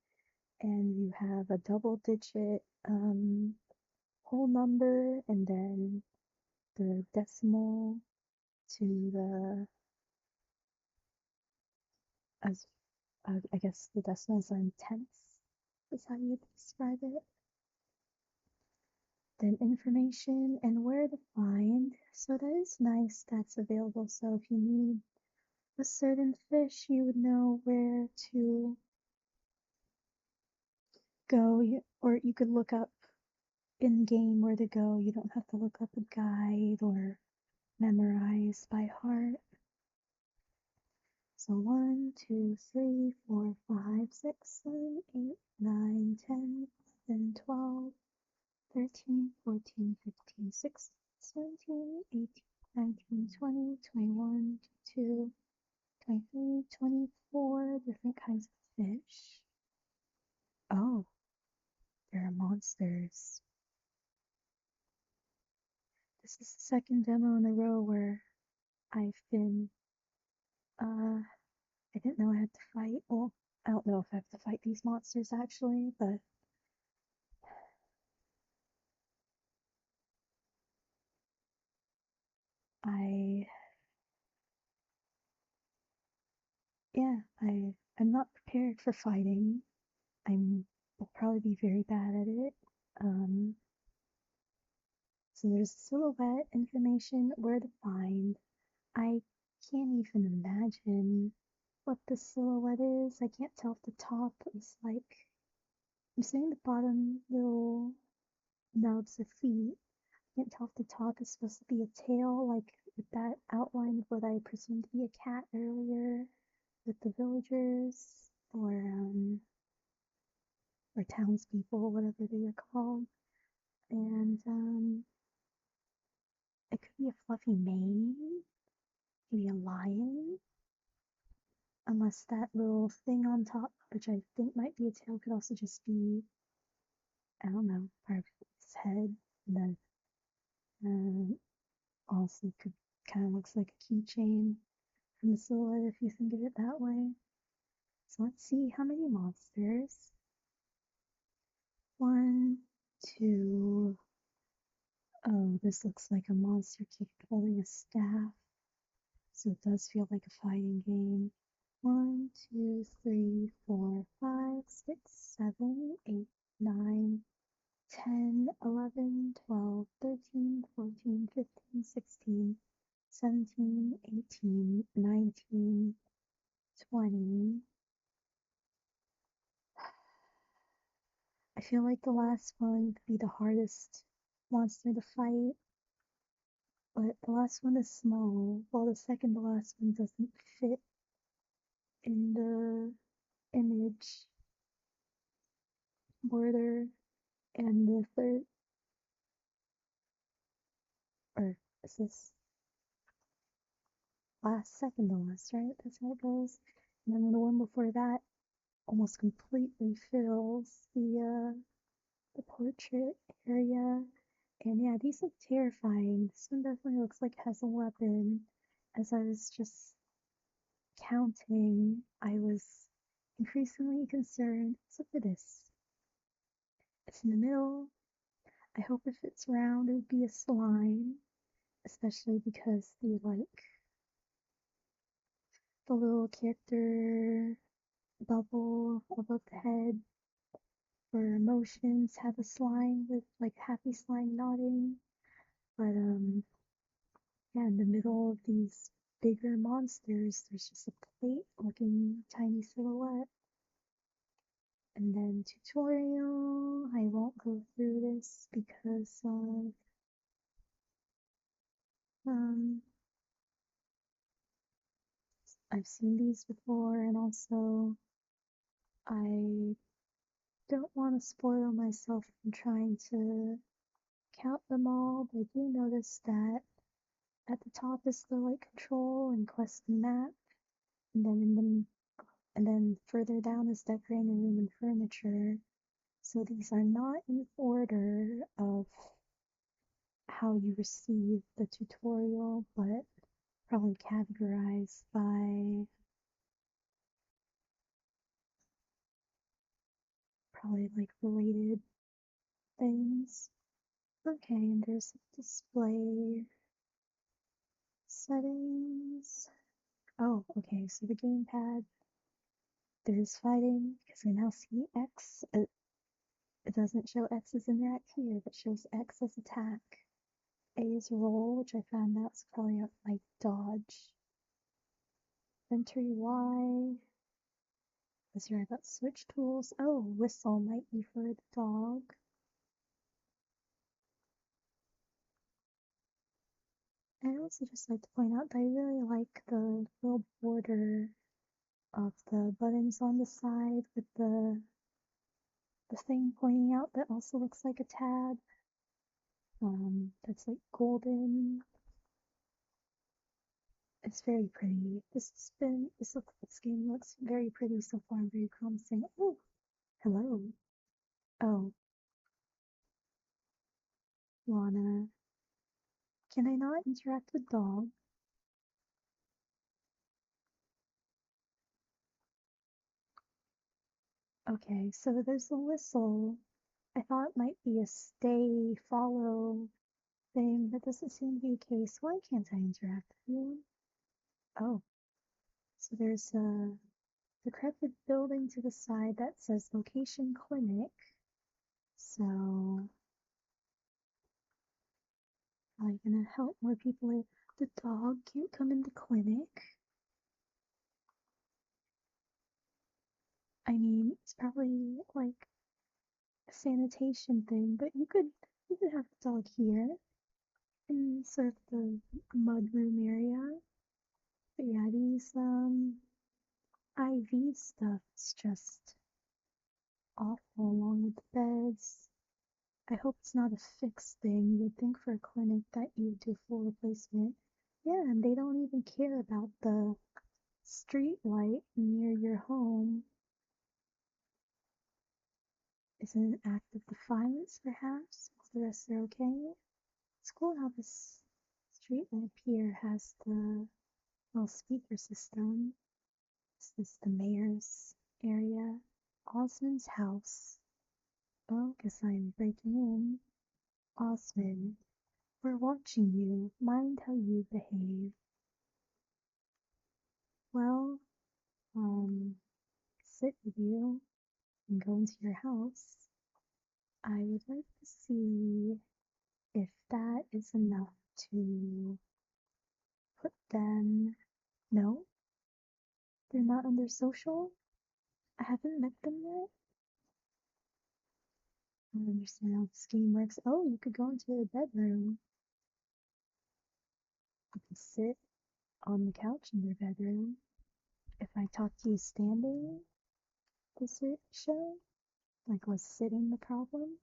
And you have a double digit whole number, and then the decimal to the, as I guess the decimals are in tenths, is how you describe it. Then information and where to find. So that is nice, that's available. So if you need a certain fish, you would know where to go, or you could look up in game where to go. You don't have to look up a guide or memorize by heart. So 1, 2, 3, 4, 5, 6, 7, 8, 9, 10, 11, 12, 13, 14, 15, 16, 17, 18, 19, 20, 21, 22, 23, 24 different kinds of fish. Oh, there are monsters. This is the second demo in a row where I've been, I didn't know I had to fight. Well, I don't know if I have to fight these monsters actually, but I, yeah, I'm not prepared for fighting. Will probably be very bad at it. Um, so there's silhouette information, where to find. I can't even imagine what the silhouette is. I can't tell if the top is like, I'm seeing the bottom little nubs of feet. I can't tell if the top is supposed to be a tail, like with that outline of what I presumed to be a cat earlier with the villagers, or townspeople, whatever they are called. And it could be a fluffy mane, maybe a lion, unless that little thing on top, which I think might be a tail, could also just be, I don't know, part of its head. And then also could kind of looks like a keychain from the silhouette if you think of it that way. So let's see how many monsters. 1, 2. Oh, this looks like a monster kid holding a staff. So it does feel like a fighting game. 1, 2, 3, 4, 5, 6, 7, 8, 9, 10, 11, 12, 13, 14, 15, 16, 17, 18, 19, 20. I feel like the last one could be the hardest monster to fight, but the last one is small, while the second to last one doesn't fit in the image border, and the third, or is this last, second to last, right? That's how it goes. And then the one before that almost completely fills the portrait area. And yeah, these look terrifying. This one definitely looks like it has a weapon. As I was just counting, I was increasingly concerned. What's up with this? It's in the middle. I hope if it's round, it would be a slime, especially because the little character bubble above the head for emotions, have a slime with like happy slime nodding. But yeah, in the middle of these bigger monsters, there's just a plate looking tiny silhouette. And then tutorial, I won't go through this because um I've seen these before, and also I don't want to spoil myself from trying to count them all, but I do notice that at the top is the like control and quest and map, and then and then further down is decorating a room and furniture. So these are not in order of how you receive the tutorial, but probably categorized by probably like related things. Okay, and there's display settings. Oh, okay, so the gamepad, there's fighting, because I now see X. It doesn't show X as interact here, but shows X as attack. A is roll, which I found out's probably like dodge. Entry Y. Let's see, I got switch tools. Oh, whistle might be for the dog. I also just like to point out that I really like the little border of the buttons on the side with the thing pointing out that also looks like a tab. That's like golden. It's very pretty. This game looks very pretty so far and very promising. Oh, hello. Oh, Lana. Can I not interact with dog? Okay, so there's a whistle. I thought it might be a stay, follow thing. That doesn't seem to be the case. Why can't I interact with you? Oh, so there's a decrepit building to the side that says location clinic. So, are you gonna help more people? The dog can't come in the clinic. I mean, it's probably like a sanitation thing, but you could have the dog here in sort of the mudroom area. But yeah, these IV stuff is just awful along with the beds. I hope it's not a fixed thing. You would think for a clinic that you would do full replacement. Yeah, and they don't even care about the street light near your home. Is it an act of defiance, perhaps? Is the rest are okay? It's cool how this street lamp here has the little speaker system. Is this the mayor's area? Osmond's house. Oh, guess I'm breaking in. Osmond, we're watching you. Mind how you behave. Well, sit with you and go into your house. I would like to see if that is enough to put them. No, they're not under social. I haven't met them yet. I don't understand how this game works. Oh, you could go into the bedroom. You could sit on the couch in their bedroom. If I talk to you standing, does it show? Like, was sitting the problem?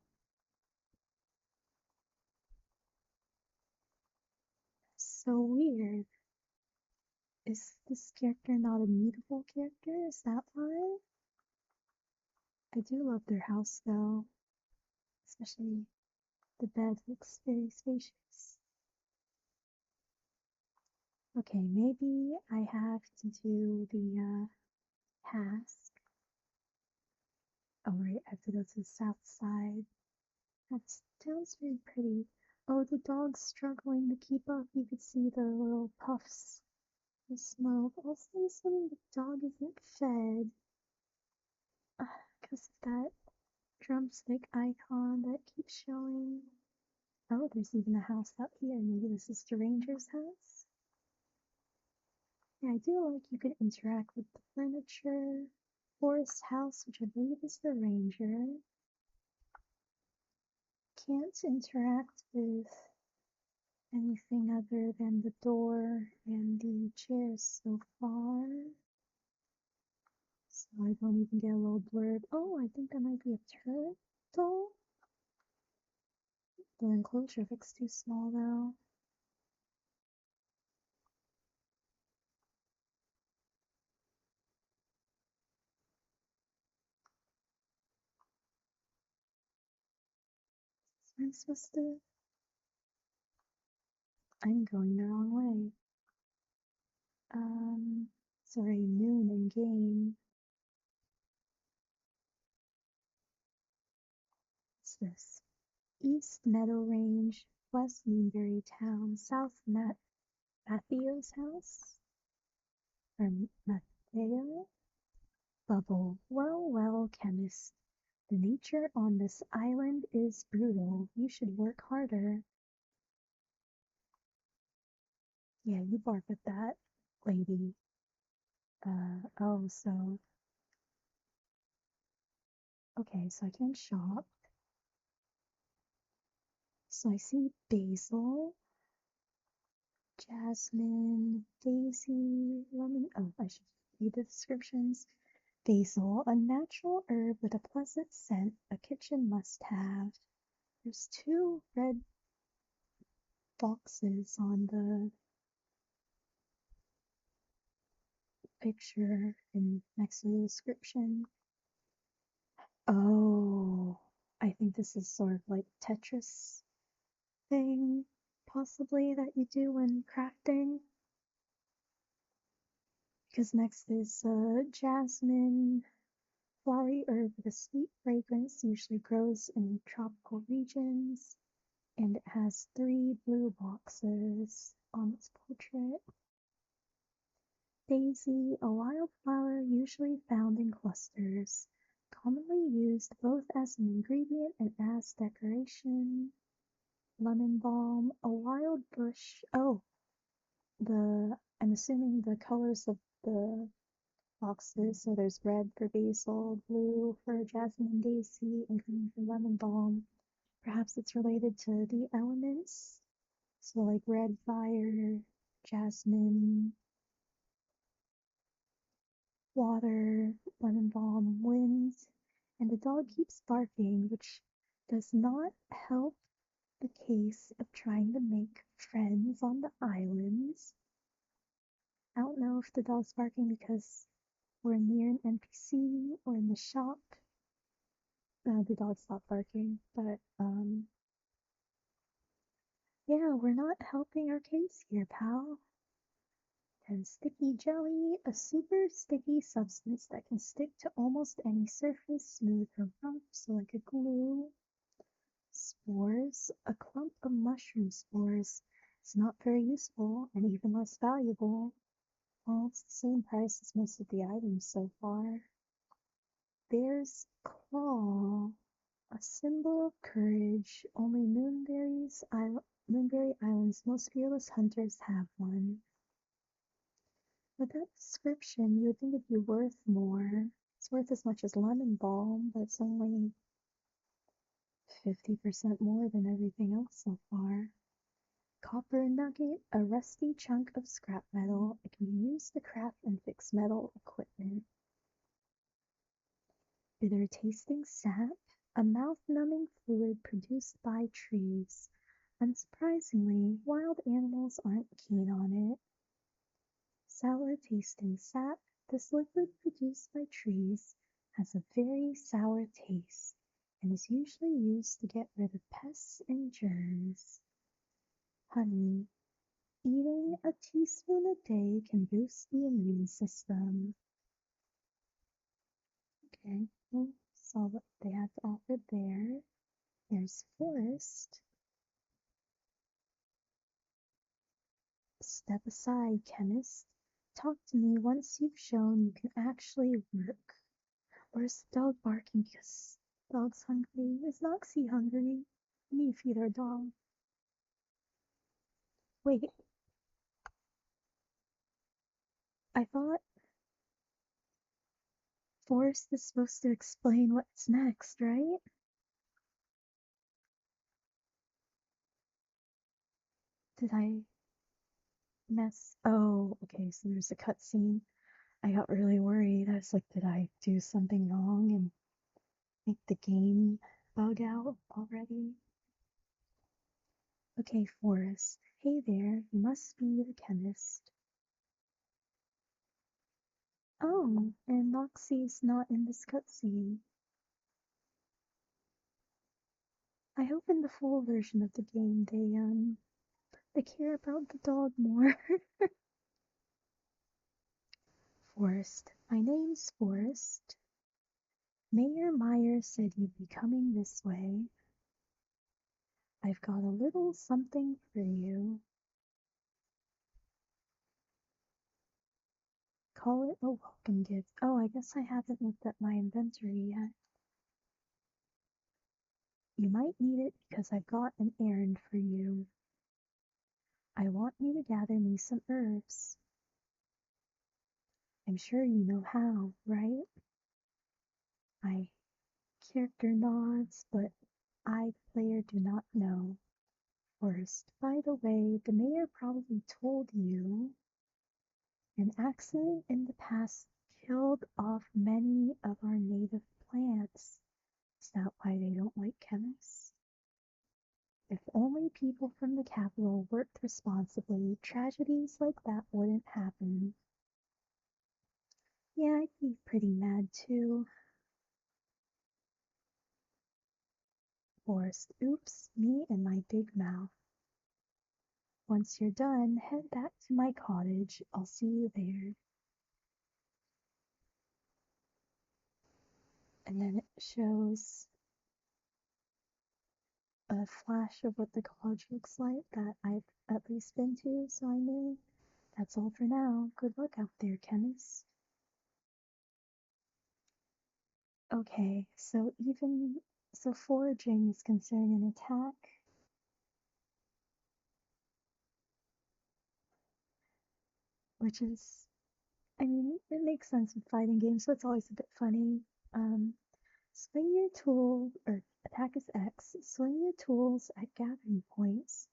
So weird. Is this character not a mutable character? Is that why? I do love their house though. Especially the bed looks very spacious. Okay, maybe I have to do the task. Oh right, I have to go to the south side. That sounds very pretty. Oh, the dog's struggling to keep up. You could see the little puffs of smoke. Also, the dog isn't fed. Because of that drumstick icon that keeps showing. Oh, there's even a house out here. Maybe this is the ranger's house. Yeah, I do like you can interact with the furniture. Forest house, which I believe is the ranger. Can't interact with anything other than the door and the chairs so far. So I don't even get a little blurb. Oh, I think that might be a turtle. The enclosure looks too small though. So I'm supposed to. I'm going the wrong way. Sorry, noon in game. What's this? East Meadow Range, West Moonberry Town, South Mattheo's house? Or Mateo? Bubble. Well, well, chemist. The nature on this island is brutal. You should work harder. Yeah, you bark at that, lady. Oh, so. Okay, so I can shop. So I see basil, jasmine, daisy, lemon. Oh, I should read the descriptions. Basil, a natural herb with a pleasant scent, a kitchen must-have. There's two red boxes on the picture and next to the description. Oh, I think this is sort of like Tetris thing, possibly, that you do when crafting. Because next is jasmine, flowery herb with a sweet fragrance, usually grows in tropical regions, and it has 3 blue boxes on its portrait. Daisy, a wildflower usually found in clusters, commonly used both as an ingredient and as decoration. Lemon balm, a wild bush. Oh, I'm assuming the colors of the boxes. So there's red for basil, blue for jasmine and daisy, and green for lemon balm. Perhaps it's related to the elements. So like red fire, jasmine, water, lemon balm, wind, and the dog keeps barking, which does not help the case of trying to make friends on the islands. I don't know if the dog's barking because we're near an NPC or in the shop. The dog stopped barking, but yeah, we're not helping our case here, pal. And sticky jelly, a super sticky substance that can stick to almost any surface, smooth or rough, so like a glue. Spores, a clump of mushroom spores. It's not very useful and even less valuable. Well, it's the same price as most of the items so far. Bear's claw, a symbol of courage. Only Moonberry Island's most fearless hunters have one. With that description, you would think it'd be worth more. It's worth as much as lemon balm, but it's only 50% more than everything else so far. Copper nugget, a rusty chunk of scrap metal. It can be used to craft and fix metal equipment. Bitter tasting sap, a mouth-numbing fluid produced by trees. Unsurprisingly, wild animals aren't keen on it. Sour tasting sap, this liquid produced by trees has a very sour taste and is usually used to get rid of pests and germs. Honey, eating a teaspoon a day can boost the immune system. Okay, well, saw what they had to offer there. There's forest. Step aside, chemist. Talk to me once you've shown you can actually work. Or is the dog barking because Dog's hungry. Is Noxie hungry? We need to feed our dog. Wait, I thought Forrest is supposed to explain what's next, right? Did I mess? Oh, okay, so there's a cutscene. I got really worried. I was like, did I do something wrong and make the game bug out already? Okay, Forrest. Hey there, you must be the chemist. Oh, and Noxie's not in this cutscene. I hope in the full version of the game they care about the dog more. Forrest. My name's Forrest. Mayor Meyer said you'd be coming this way. I've got a little something for you. Call it a welcome gift. Oh, I guess I haven't looked at my inventory yet. You might need it because I've got an errand for you. I want you to gather me some herbs. I'm sure you know how, right? My character nods, but I, the player, do not know. First, by the way, the mayor probably told you an accident in the past killed off many of our native plants. Is that why they don't like chemists? If only people from the capital worked responsibly, tragedies like that wouldn't happen. Yeah, I'd be pretty mad too. Forced. Oops, me and my big mouth. Once you're done, head back to my cottage. I'll see you there. And then it shows a flash of what the college looks like that I've at least been to, so I knew. That's all for now. Good luck out there, chemists. Okay, so foraging is considered an attack, which is, I mean, it makes sense with fighting games, so it's always a bit funny. Um, Swing your tool, or attack is X. Swing your tools at gathering points.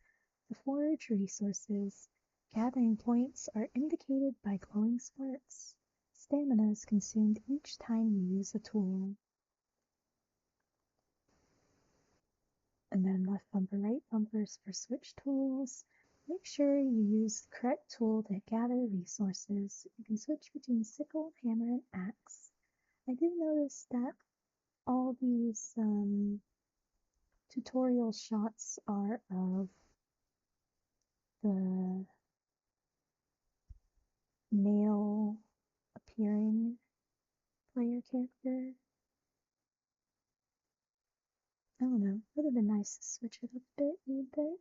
To forage resources, gathering points are indicated by glowing sparks. Stamina is consumed each time you use a tool. And then left bumper, right bumpers for switch tools. Make sure you use the correct tool to gather resources. You can switch between sickle, hammer, and axe. I did notice that all these tutorial shots are of the male appearing player character. I don't know. Would have been nice to switch it up a bit, you'd think.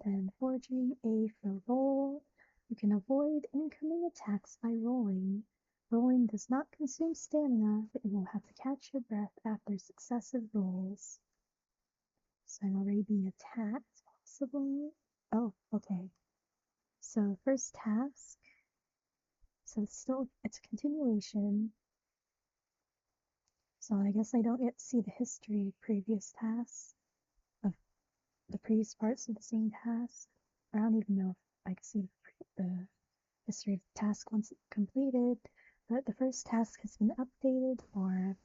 Then foraging A for roll. You can avoid incoming attacks by rolling. Rolling does not consume stamina, but you will have to catch your breath after successive rolls. So I'm already being attacked, possibly. Oh, okay. So first task. So it's a continuation. So I guess I don't get to see the history of previous tasks, of the previous parts of the same task. I don't even know if I can see the history of the task once it's completed, but the first task has been updated for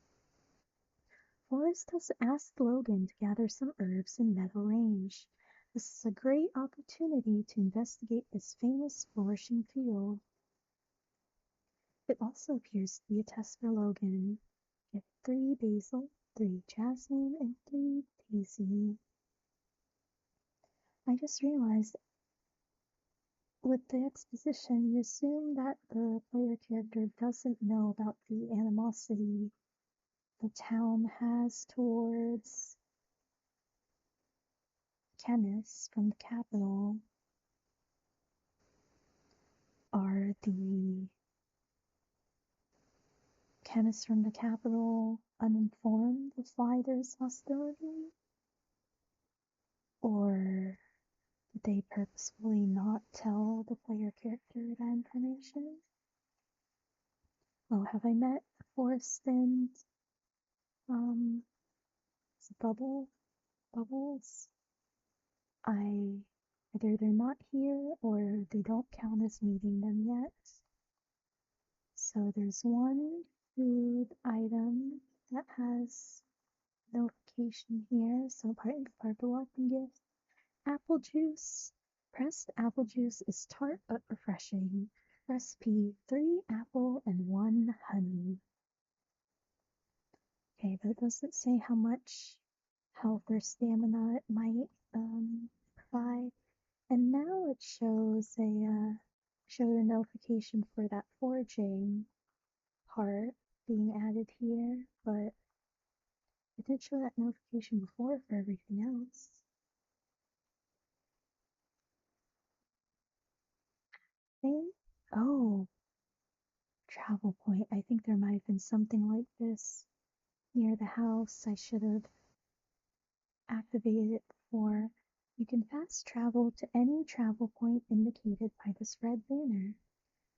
Forrest has asked Logan to gather some herbs in Meadow Range. This is a great opportunity to investigate this famous flourishing field. It also appears to be a test for Logan. Get 3 basil, 3 jasmine, and 3 daisy. I just realized with the exposition, you assume that the player character doesn't know about the animosity the town has towards chemists from the capital. Are the chemists from the capital uninformed of why there's hostility? Or did they purposefully not tell the player character that information? Oh, have I met Forrest and um Bubbles? Either they're not here or they don't count as meeting them yet. So there's one food item that has notification here, so part of the welcome gift. Apple juice. Pressed apple juice is tart but refreshing. Recipe 3 apple and 1 honey. Okay, but it doesn't say how much health or stamina it might provide. And now it shows a notification for that foraging part being added here, but it did show that notification before for everything else. Oh, travel point. I think there might have been something like this near the house. I should have activated it before. You can fast travel to any travel point indicated by this red banner.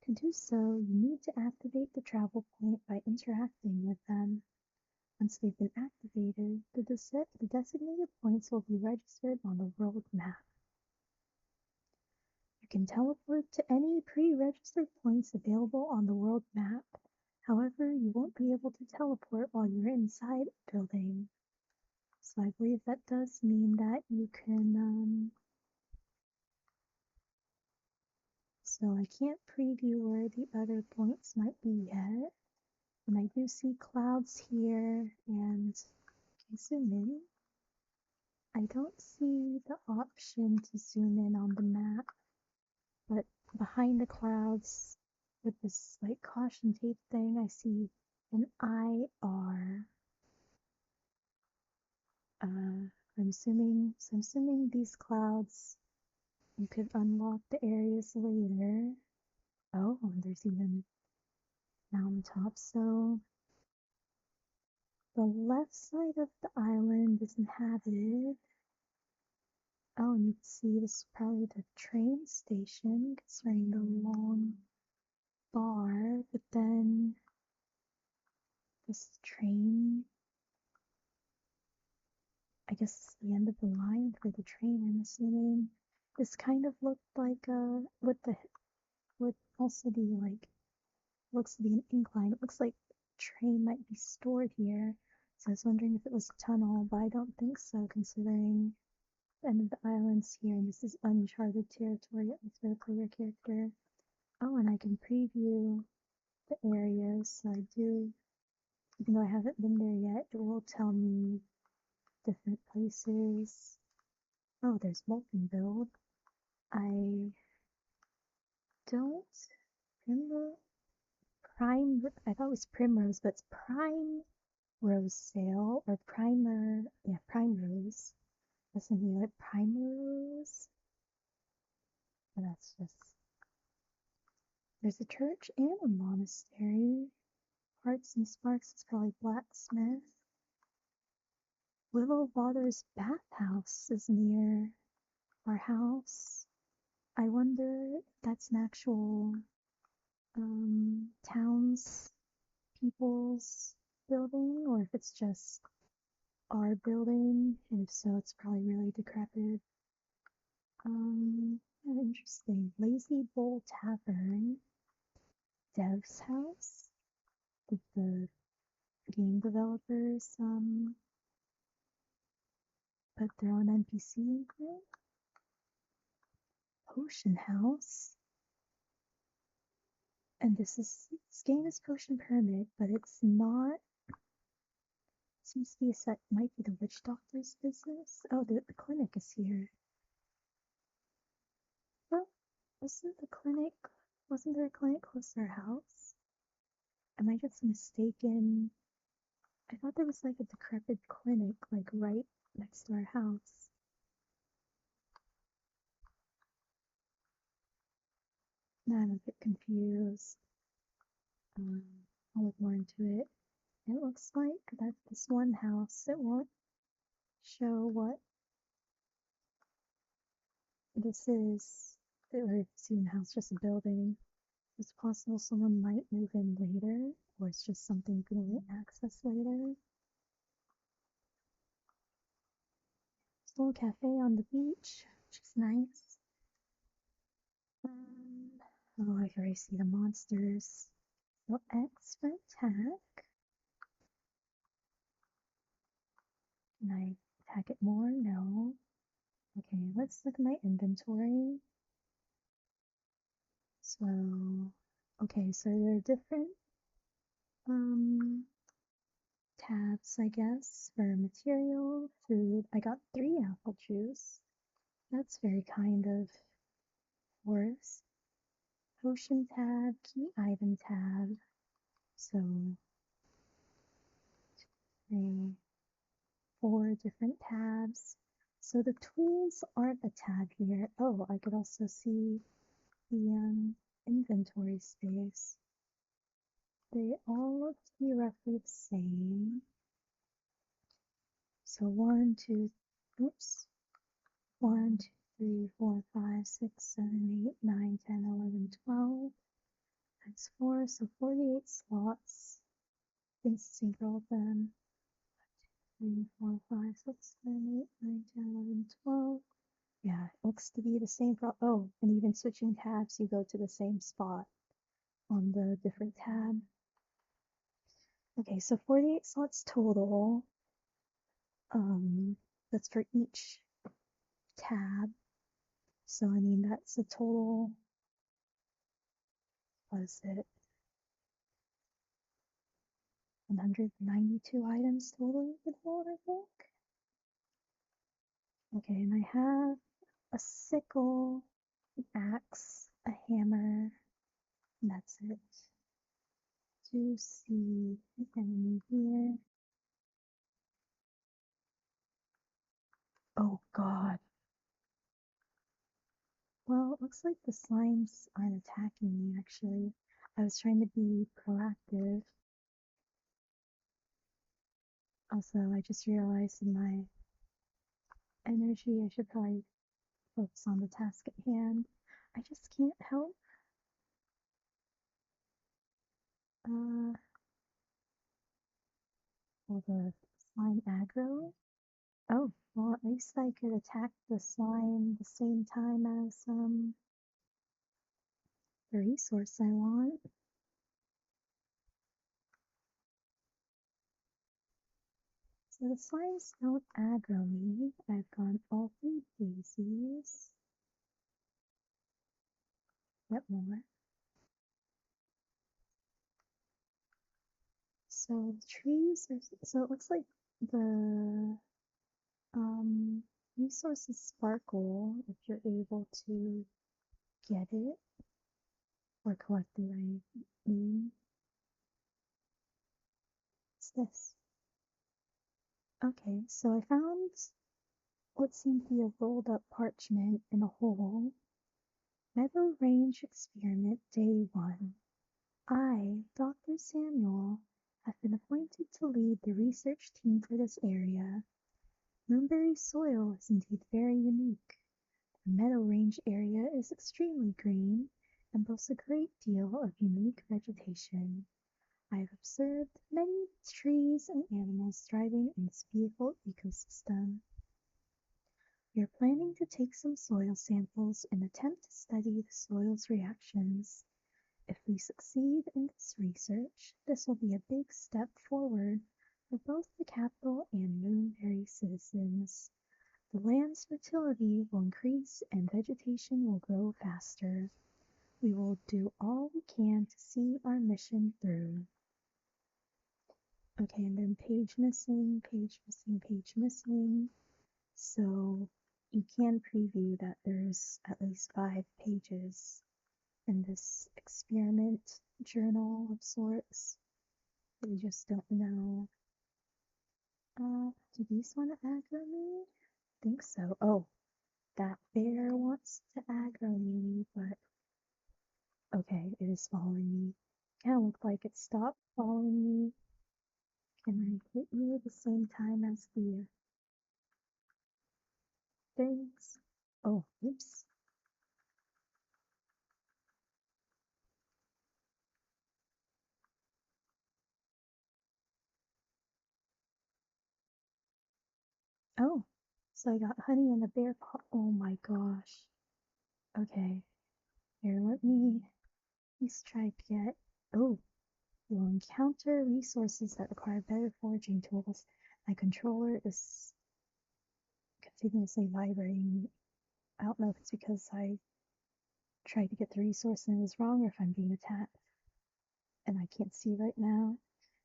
To do so, you need to activate the travel point by interacting with them. Once they've been activated, the designated points will be registered on the world map. You can teleport to any pre-registered points available on the world map. However, you won't be able to teleport while you're inside a building. So I believe that does mean that you can, so I can't preview where the other points might be yet. And I do see clouds here, and I can zoom in. I don't see the option to zoom in on the map, but behind the clouds with this like caution tape thing, I see an IR. I'm assuming these clouds you could unlock the areas later. Oh, and there's even mountaintops. So the left side of the island is inhabited. Oh, and you can see this is probably the train station, considering the long bar, but then this train, I guess it's the end of the line for the train, I'm assuming. This kind of looked like would also be like, looks to be an incline. It looks like the train might be stored here. So I was wondering if it was a tunnel, but I don't think so, considering the end of the island's here, and this is uncharted territory, at least for the player character. Oh, and I can preview the areas, so I do, even though I haven't been there yet, it will tell me different places. Oh, there's Molten Build. I don't remember I thought it was Primrose, but it's Prime Rose Sale, or Primrose. Doesn't mean like Primrose. But that's just, there's a church and a monastery. Hearts and Sparks is probably blacksmith. Willow Water's bathhouse is near our house. I wonder if that's an actual town's people's building, or if it's just our building, and if so, it's probably really decrepit. Interesting. Lazy Bowl Tavern, Dev's house. Did the game developers put their own NPC in there? Potion House. And this game is Potion Pyramid, but it's not. Seems to be a set. Might be the witch doctor's business. Oh, the clinic is here. Well, wasn't there a clinic close to our house? Am I just mistaken? I thought there was like a decrepit clinic, like right next to our house. Now I'm a bit confused. I'll look more into it. It looks like that this one house, it won't show what this is. Or it's even a house, just a building. It's possible someone might move in later, or it's just something you can only access later. There's a little cafe on the beach, which is nice. Oh, I can already see the monsters. So X for attack. Can I attack it more? No. Okay, let's look at my inventory. So, okay, so there are different tabs, I guess, for material, food. I got 3 apple juice. That's very kind of Forest. Potion tab, key item tab. So, 3, 4 different tabs. So the tools aren't a tab here. Oh, I could also see the inventory space. They all look to be roughly the same. So 1, 2, oops. 1, 2, 3, 4, 5, 6, 7, 8, 9, 10, 11, 12. Times 4, so 48 slots. I think it's the same for all of them. 3, 4, 5, 6, 7, 8, 9, 10, 11, 12. Yeah, it looks to be the same for, oh, and even switching tabs, you go to the same spot on the different tab. Okay, so 48 slots total. That's for each tab. So, I mean, that's a total, what is it? 192 items total you could hold, I think. Okay, and I have a sickle, an axe, a hammer, and that's it. To see an enemy here. Oh god. Well, it looks like the slimes aren't attacking me actually. I was trying to be proactive. Also, I just realized in my energy I should probably focus on the task at hand. I just can't help. Uh, well, the slime aggro. Oh, well, at least I could attack the slime the same time as the resource I want. So the slimes don't aggro me. I've gone all 3 daisies. Yep, more. So trees are, so it looks like the resources sparkle if you're able to get it or collect it, I mean. What's this? Okay, so I found what seemed to be a rolled up parchment in a hole. Meadow Range Experiment Day 1. I, Dr. Samuel, have been appointed to lead the research team for this area. Moonberry soil is indeed very unique. The Meadow Range area is extremely green and boasts a great deal of unique vegetation. I have observed many trees and animals thriving in this beautiful ecosystem. We are planning to take some soil samples and attempt to study the soil's reactions. If we succeed in this research, this will be a big step forward for both the capital and Moonberry citizens. The land's fertility will increase and vegetation will grow faster. We will do all we can to see our mission through. Okay, and then page missing, page missing, page missing. So you can preview that there's at least 5 pages in this experiment journal of sorts. You just don't know. Do these want to aggro me? I think so. Oh, that bear wants to aggro me, but okay, it is following me. Kinda looked like it stopped following me. Can I hit you at the same time as the things? Oh, oops. Oh, so I got honey in the bear paw. Oh my gosh. Okay, here, let me let's try to get. Oh, you'll encounter resources that require better foraging tools. My controller is continuously vibrating. I don't know if it's because I tried to get the resource and it was wrong or if I'm being attacked. And I can't see right now.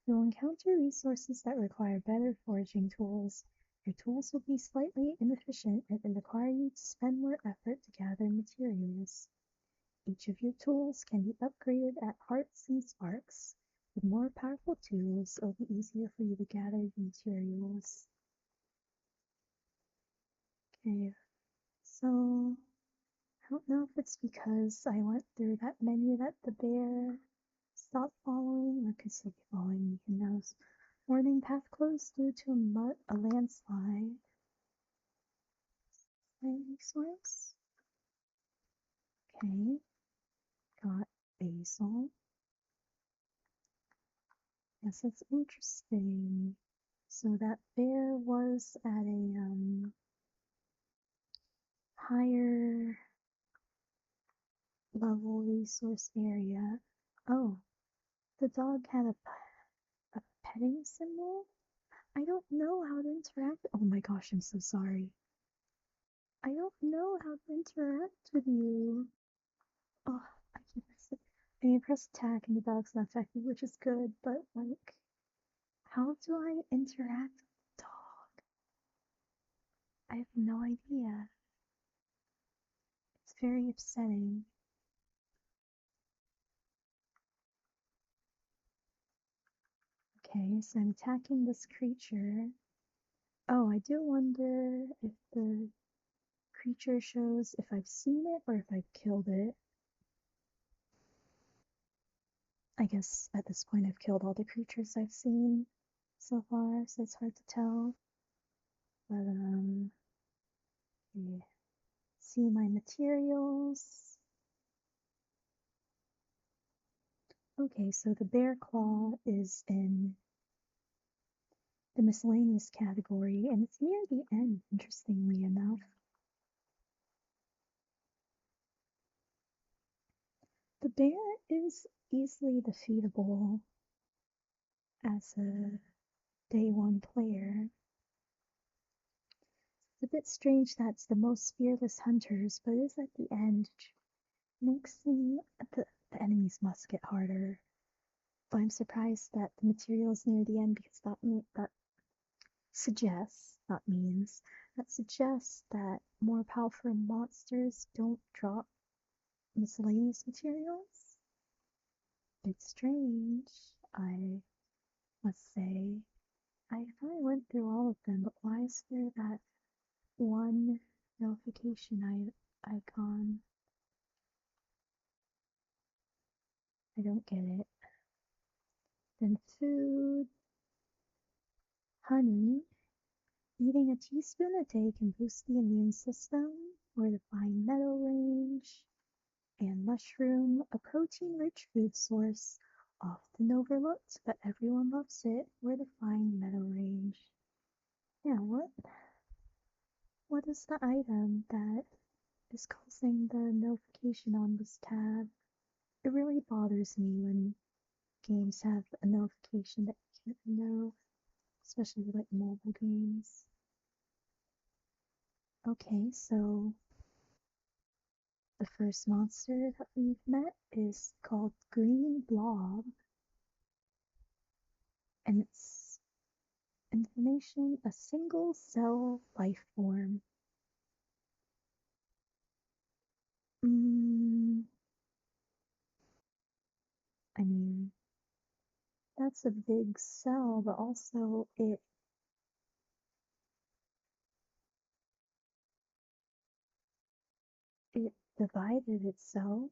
You'll encounter resources that require better foraging tools. Your tools will be slightly inefficient and require you to spend more effort to gather materials. Each of your tools can be upgraded at Hearts and Sparks. With more powerful tools, it'll be easier for you to gather the materials. Okay, so I don't know if it's because I went through that menu that the bear stopped following or could still be following me, who knows. Warning, path closed due to a landslide. Resource. Okay, got basil. Yes, that's interesting. So that bear was at a higher level resource area. Oh, the dog had a petting symbol? I don't know how to interact. Oh my gosh, I'm so sorry. I don't know how to interact with you. Oh, I keep pressing. I mean, press attack and the dog's not attacking, which is good, but like, how do I interact with the dog? I have no idea. It's very upsetting. Okay, so I'm attacking this creature. Oh, I do wonder if the creature shows if I've seen it or if I've killed it. I guess at this point I've killed all the creatures I've seen so far, so it's hard to tell. But yeah. See my materials. Okay, so the bear claw is in the miscellaneous category, and it's near the end, interestingly enough. The bear is easily defeatable as a day one player. It's a bit strange that it's the most fearless hunters, but it is at the end, which makes the enemies must get harder. But I'm surprised that the materials near the end because that suggests, not means, that suggests that more powerful monsters don't drop miscellaneous materials. It's strange, I must say. I thought I went through all of them, but why is there that one notification icon? I don't get it. Then food, honey. Eating a teaspoon a day can boost the immune system, or the fine meadow range, and mushroom, a protein-rich food source, often overlooked, but everyone loves it, or the fine meadow range. Yeah, what is the item that is causing the notification on this tab? It really bothers me when games have a notification that you can't know, especially with like mobile games. Okay, so the first monster that we've met is called Green Blob, and it's information a single cell life form. Mm, I mean, that's a big cell, but also it divided itself.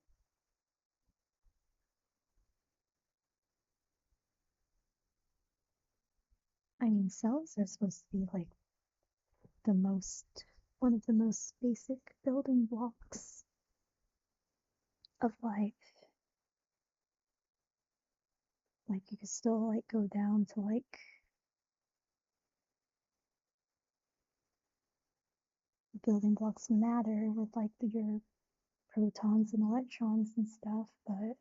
I mean, cells are supposed to be like the most, one of the most basic building blocks of life. Like you could still like go down to like building blocks of matter with like your protons and electrons and stuff, but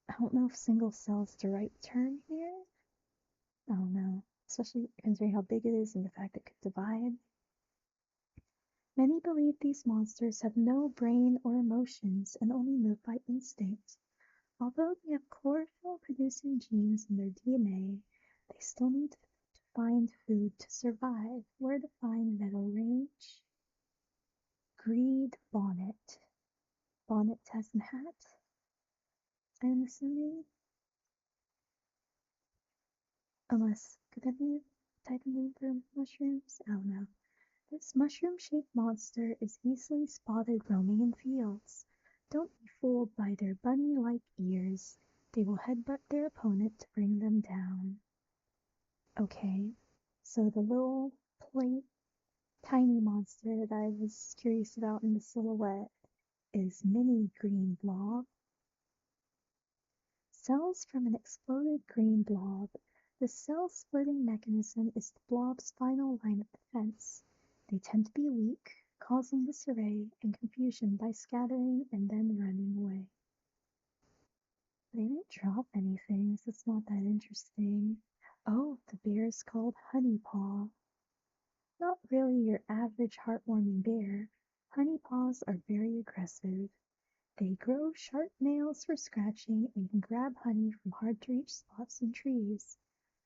I don't know if single cell's the right term here. I don't know, especially considering how big it is and the fact it could divide. Many believe these monsters have no brain or emotions and only move by instinct. Although they have chlorophyll-producing genes in their DNA, they still need to find food to survive. Where to find metal range? Greed bonnet. Bonnet has and hat, I'm assuming. Unless, could that be a type of name for mushrooms? I don't know. This mushroom-shaped monster is easily spotted roaming in fields. Don't be fooled by their bunny-like ears. They will headbutt their opponent to bring them down. Okay, so the little plate, tiny monster that I was curious about in the silhouette is Mini Green Blob. Cells from an exploded green blob. The cell-splitting mechanism is the blob's final line of defense. They tend to be weak, causing disarray and confusion by scattering and then running away. They didn't drop anything, so it's not that interesting. Oh, the bear is called Honey Paw. Not really your average heartwarming bear. Honey Paws are very aggressive. They grow sharp nails for scratching and can grab honey from hard-to-reach spots in trees.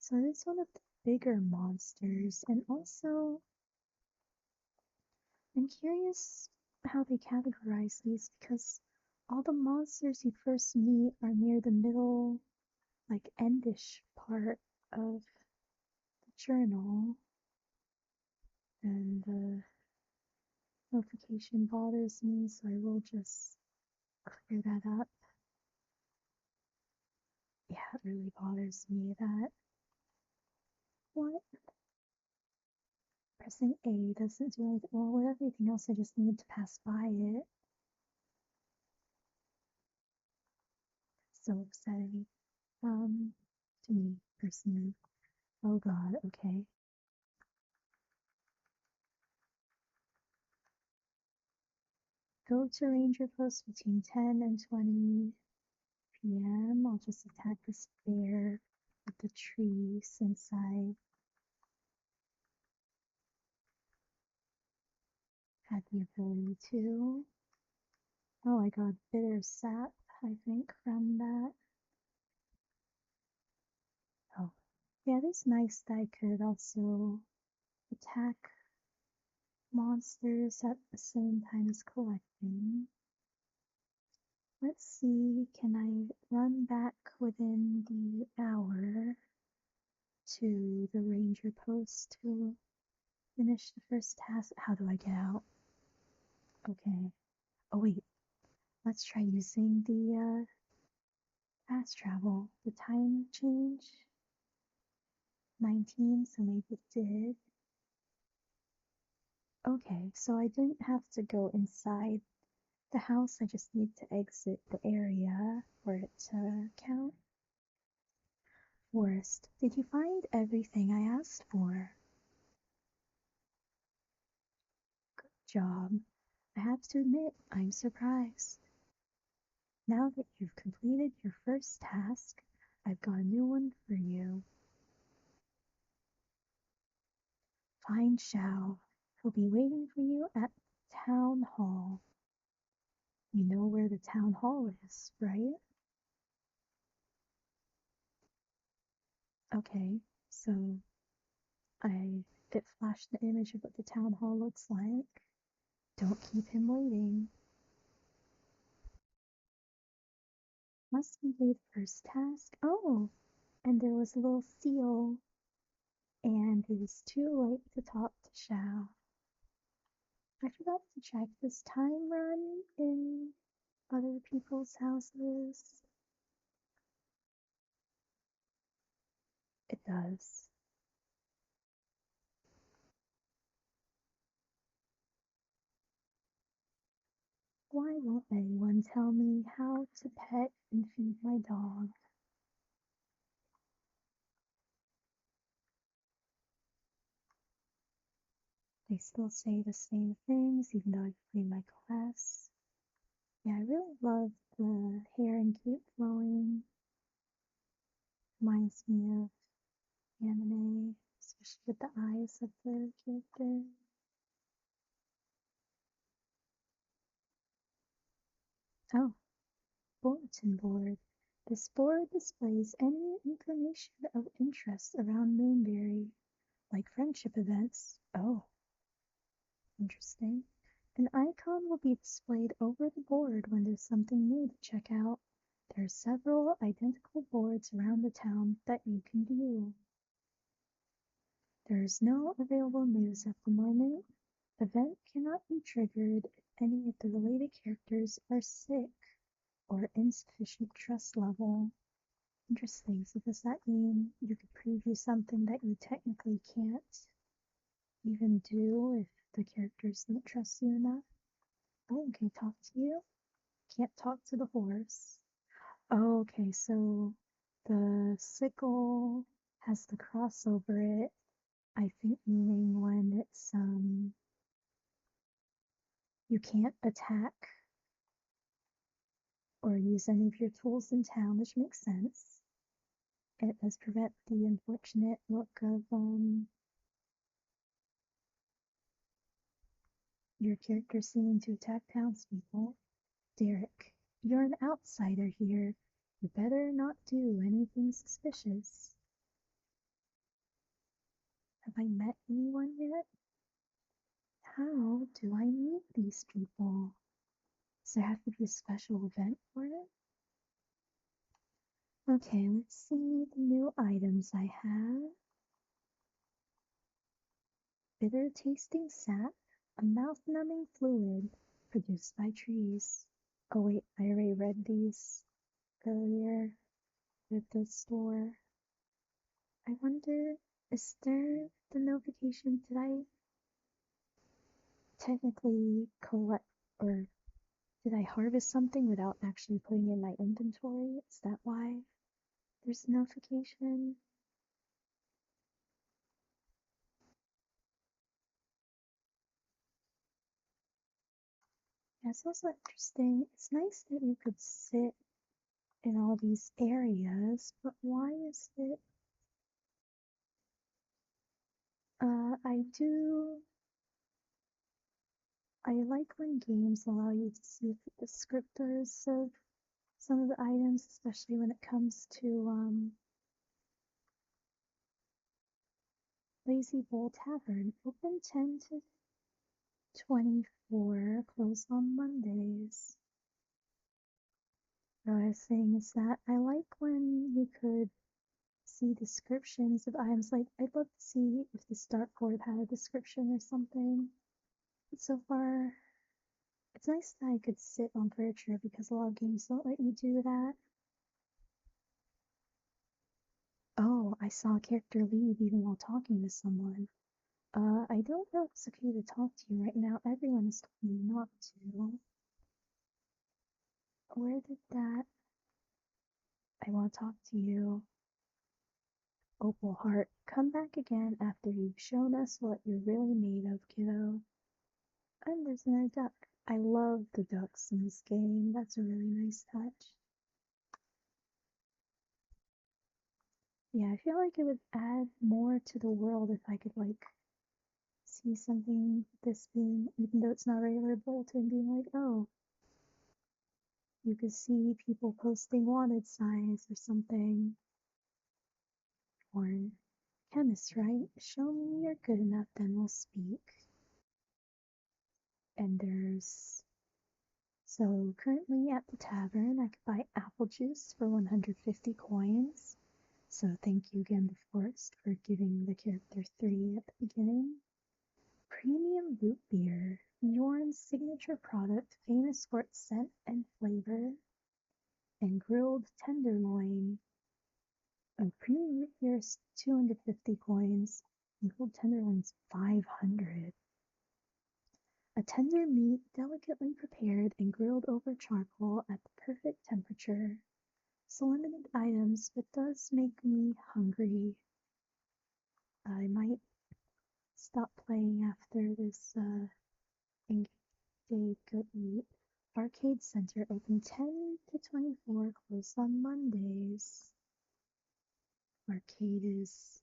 So it is one of the bigger monsters, and also I'm curious how they categorize these because all the monsters you first meet are near the middle, like endish part of the journal, and the notification bothers me, so I will just clear that up. Yeah, it really bothers me that. What? Pressing A doesn't do anything. Well, with everything else, I just need to pass by it. So upsetting. To me, personally. Oh god, okay. Go to ranger post between 10 and 20 p.m. I'll just attack this bear with the tree since I had the ability to. Oh, I got bitter sap, I think, from that. Oh, yeah, it is nice that I could also attack monsters at the same time as collecting. Let's see, can I run back within the hour to the ranger post to finish the first task? How do I get out? Okay. Oh wait, let's try using the fast travel. The time change 19, so maybe it did. Okay, so I didn't have to go inside the house, I just need to exit the area for it to count. Forrest, did you find everything I asked for? Good job. I have to admit, I'm surprised. Now that you've completed your first task, I've got a new one for you. Find Xiao. He'll be waiting for you at the town hall. You know where the town hall is, right? Okay, so it flashed the image of what the town hall looks like. Don't keep him waiting. Must complete the first task. Oh, and there was a little seal, and it is too late to talk to Xiao. I forgot to check this time run in other people's houses. It does. Why won't anyone tell me how to pet and feed my dog? They still say the same things even though I clean my class. Yeah, I really love the hair and cape flowing. Reminds me of anime, especially with the eyes of the character. Oh, bulletin board. This board displays any information of interest around Moonberry, like friendship events. Oh, interesting. An icon will be displayed over the board when there's something new to check out. There are several identical boards around the town that you can view. There is no available news at the moment. Event cannot be triggered if any of the related characters are sick or insufficient trust level. Interesting. So does that mean you could preview something that you technically can't even do if the characters don't trust you enough? Oh, okay, talk to you. Can't talk to the horse. Oh, okay, so the sickle has the cross over it. I think meaning when it's you can't attack or use any of your tools in town, which makes sense. It does prevent the unfortunate look of your character seeming to attack townspeople. Derek, you're an outsider here. You better not do anything suspicious. Have I met anyone yet? How do I meet these people? Does there have to be a special event for it? Okay, let's see the new items I have. Bitter tasting sap, a mouth numbing fluid produced by trees. Oh wait, I already read these earlier with the store. I wonder, is there the notification? Did I technically collect or did I harvest something without actually putting it in my inventory? Is that why there's a notification? Yeah, it's also interesting. It's nice that you could sit in all these areas, but why is it? I like when games allow you to see the descriptors of some of the items, especially when it comes to Lazy Bowl Tavern, open 10 to 24, closed on Mondays. What I was saying is that I like when you could see descriptions of items. Like, I'd love to see if the dartboard had a description or something. But so far, it's nice that I could sit on furniture because a lot of games don't let you do that. Oh, I saw a character leave even while talking to someone. I don't know if it's okay to talk to you right now. Everyone has told me not to. Where did that? I want to talk to you. Opal Heart, come back again after you've shown us what you're really made of, kiddo. And there's another duck. I love the ducks in this game. That's a really nice touch. Yeah, I feel like it would add more to the world if I could, like, see something this being, even though it's not regular bulletin, being like, oh, you could see people posting wanted signs or something. Or chemist, right? Show me you're good enough, then we'll speak. And there's so currently at the tavern, I could buy apple juice for 150 coins. So thank you again, the Forest, for giving the character 3 at the beginning. Premium root beer, Yorn's signature product, famous for its scent and flavor. And grilled tenderloin. A premium root beer is 250 coins, and gold tenderloin's 500. A tender meat delicately prepared and grilled over charcoal at the perfect temperature. So limited items, but does make me hungry. I might stop playing after this day good eat. Arcade Center open 10 to 24, closed on Mondays. Arcade is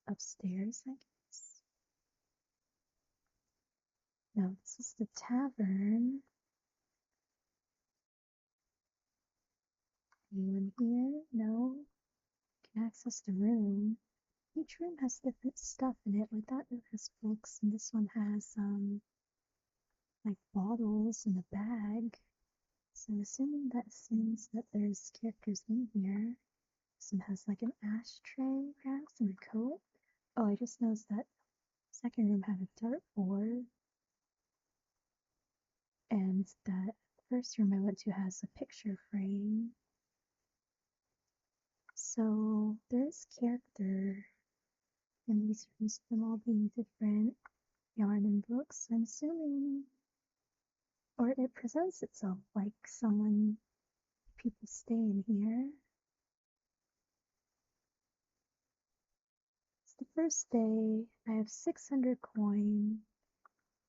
upstairs, I guess. No, this is the tavern. Anyone here? No? Can access the room. Each room has different stuff in it. Like that room has books, and this one has like bottles and a bag. So I'm assuming that assumes that there's characters in here. This one has like an ashtray, perhaps, and a coat. Oh, I just noticed that second room had a dartboard, and that first room I went to has a picture frame. So there's character in these rooms, them all being different yarn and books. I'm assuming, or it presents itself like someone, people stay in here. It's the first day. I have 600 coin.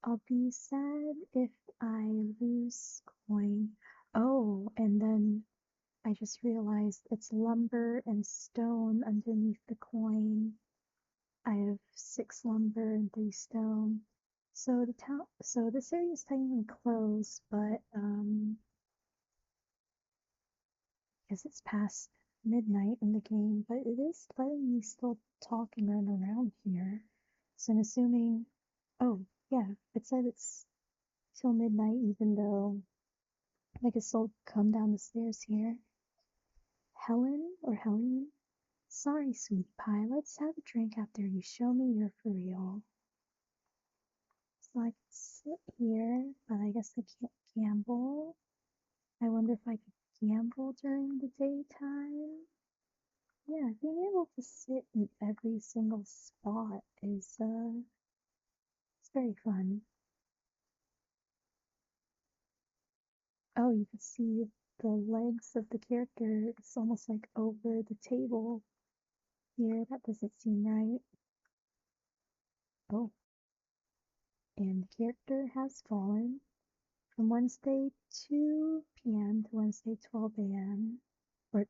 I'll be sad if I lose coin. Oh, and then I just realized it's lumber and stone underneath the coin. I have 6 lumber and 3 stone. So this area is technically closed, but because it's past midnight in the game, but it is letting me still talk and run around here. So I'm assuming, oh yeah, it said it's till midnight, even though I can still come down the stairs here. Helen? Sorry, sweetie pie, let's have a drink after you show me you're for real. So I can sit here, but I guess I can't gamble. I wonder if I could gamble during the daytime. Yeah, being able to sit in every single spot is it's very fun. Oh, you can see the legs of the character. It's almost like over the table here. That doesn't seem right. Oh, and the character has fallen from Wednesday 2 p.m. to Wednesday 12 a.m. or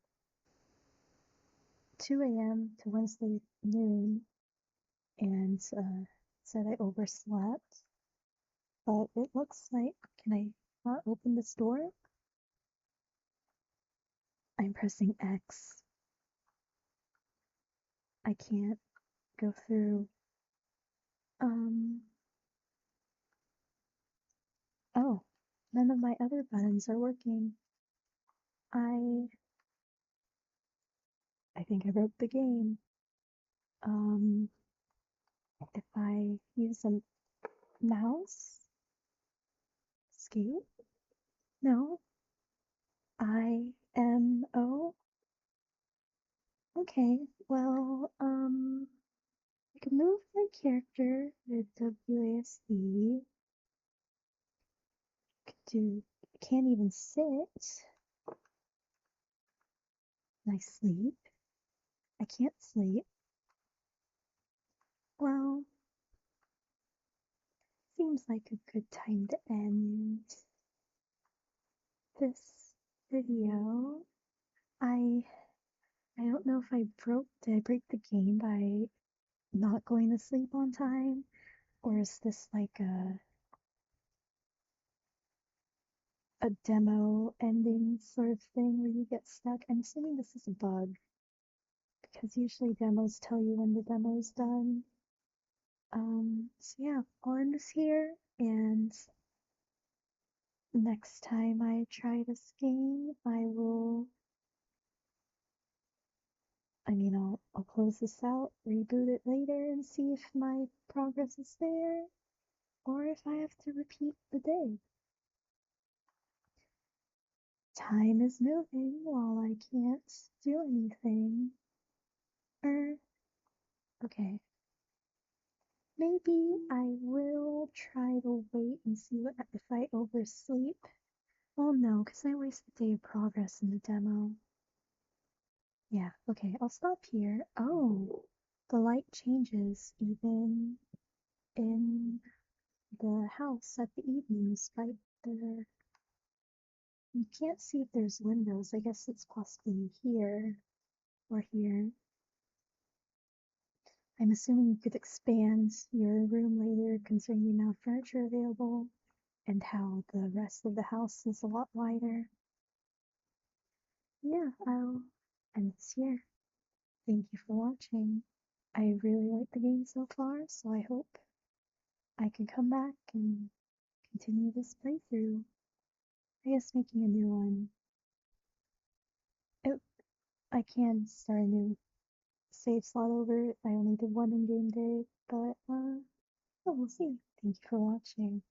2 a.m. to Wednesday noon, and said I overslept. But it looks like, can I not open this door? I'm pressing X. I can't go through. Oh, none of my other buttons are working. I think I broke the game. If I use a mouse, escape? No. IMO? Okay, well, I can move my character with WASD. Can't even sit. Can I sleep? I can't sleep. Well, seems like a good time to end this video. I don't know if did I break the game by not going to sleep on time? Or is this like a demo ending sort of thing where you get stuck? I'm assuming this is a bug, because usually demos tell you when the demo's done. So yeah, I'll end this here, and next time I try this game, I'll close this out, reboot it later, and see if my progress is there, or if I have to repeat the day. Time is moving while I can't do anything. Er, okay. Maybe I will try to wait and see what if I oversleep. Well, no, because I wasted a day of progress in the demo. Yeah, okay, I'll stop here. Oh, the light changes even in the house at the evening, despite the... You can't see if there's windows. I guess it's possibly here or here. I'm assuming you could expand your room later considering the amount of furniture available and how the rest of the house is a lot wider. Yeah, I'll end this here. Thank you for watching. I really like the game so far, so I hope I can come back and continue this playthrough. I guess making a new one. Oh, I can start a new save slot over. I only did one in-game day, but, oh, we'll see. Thank you for watching.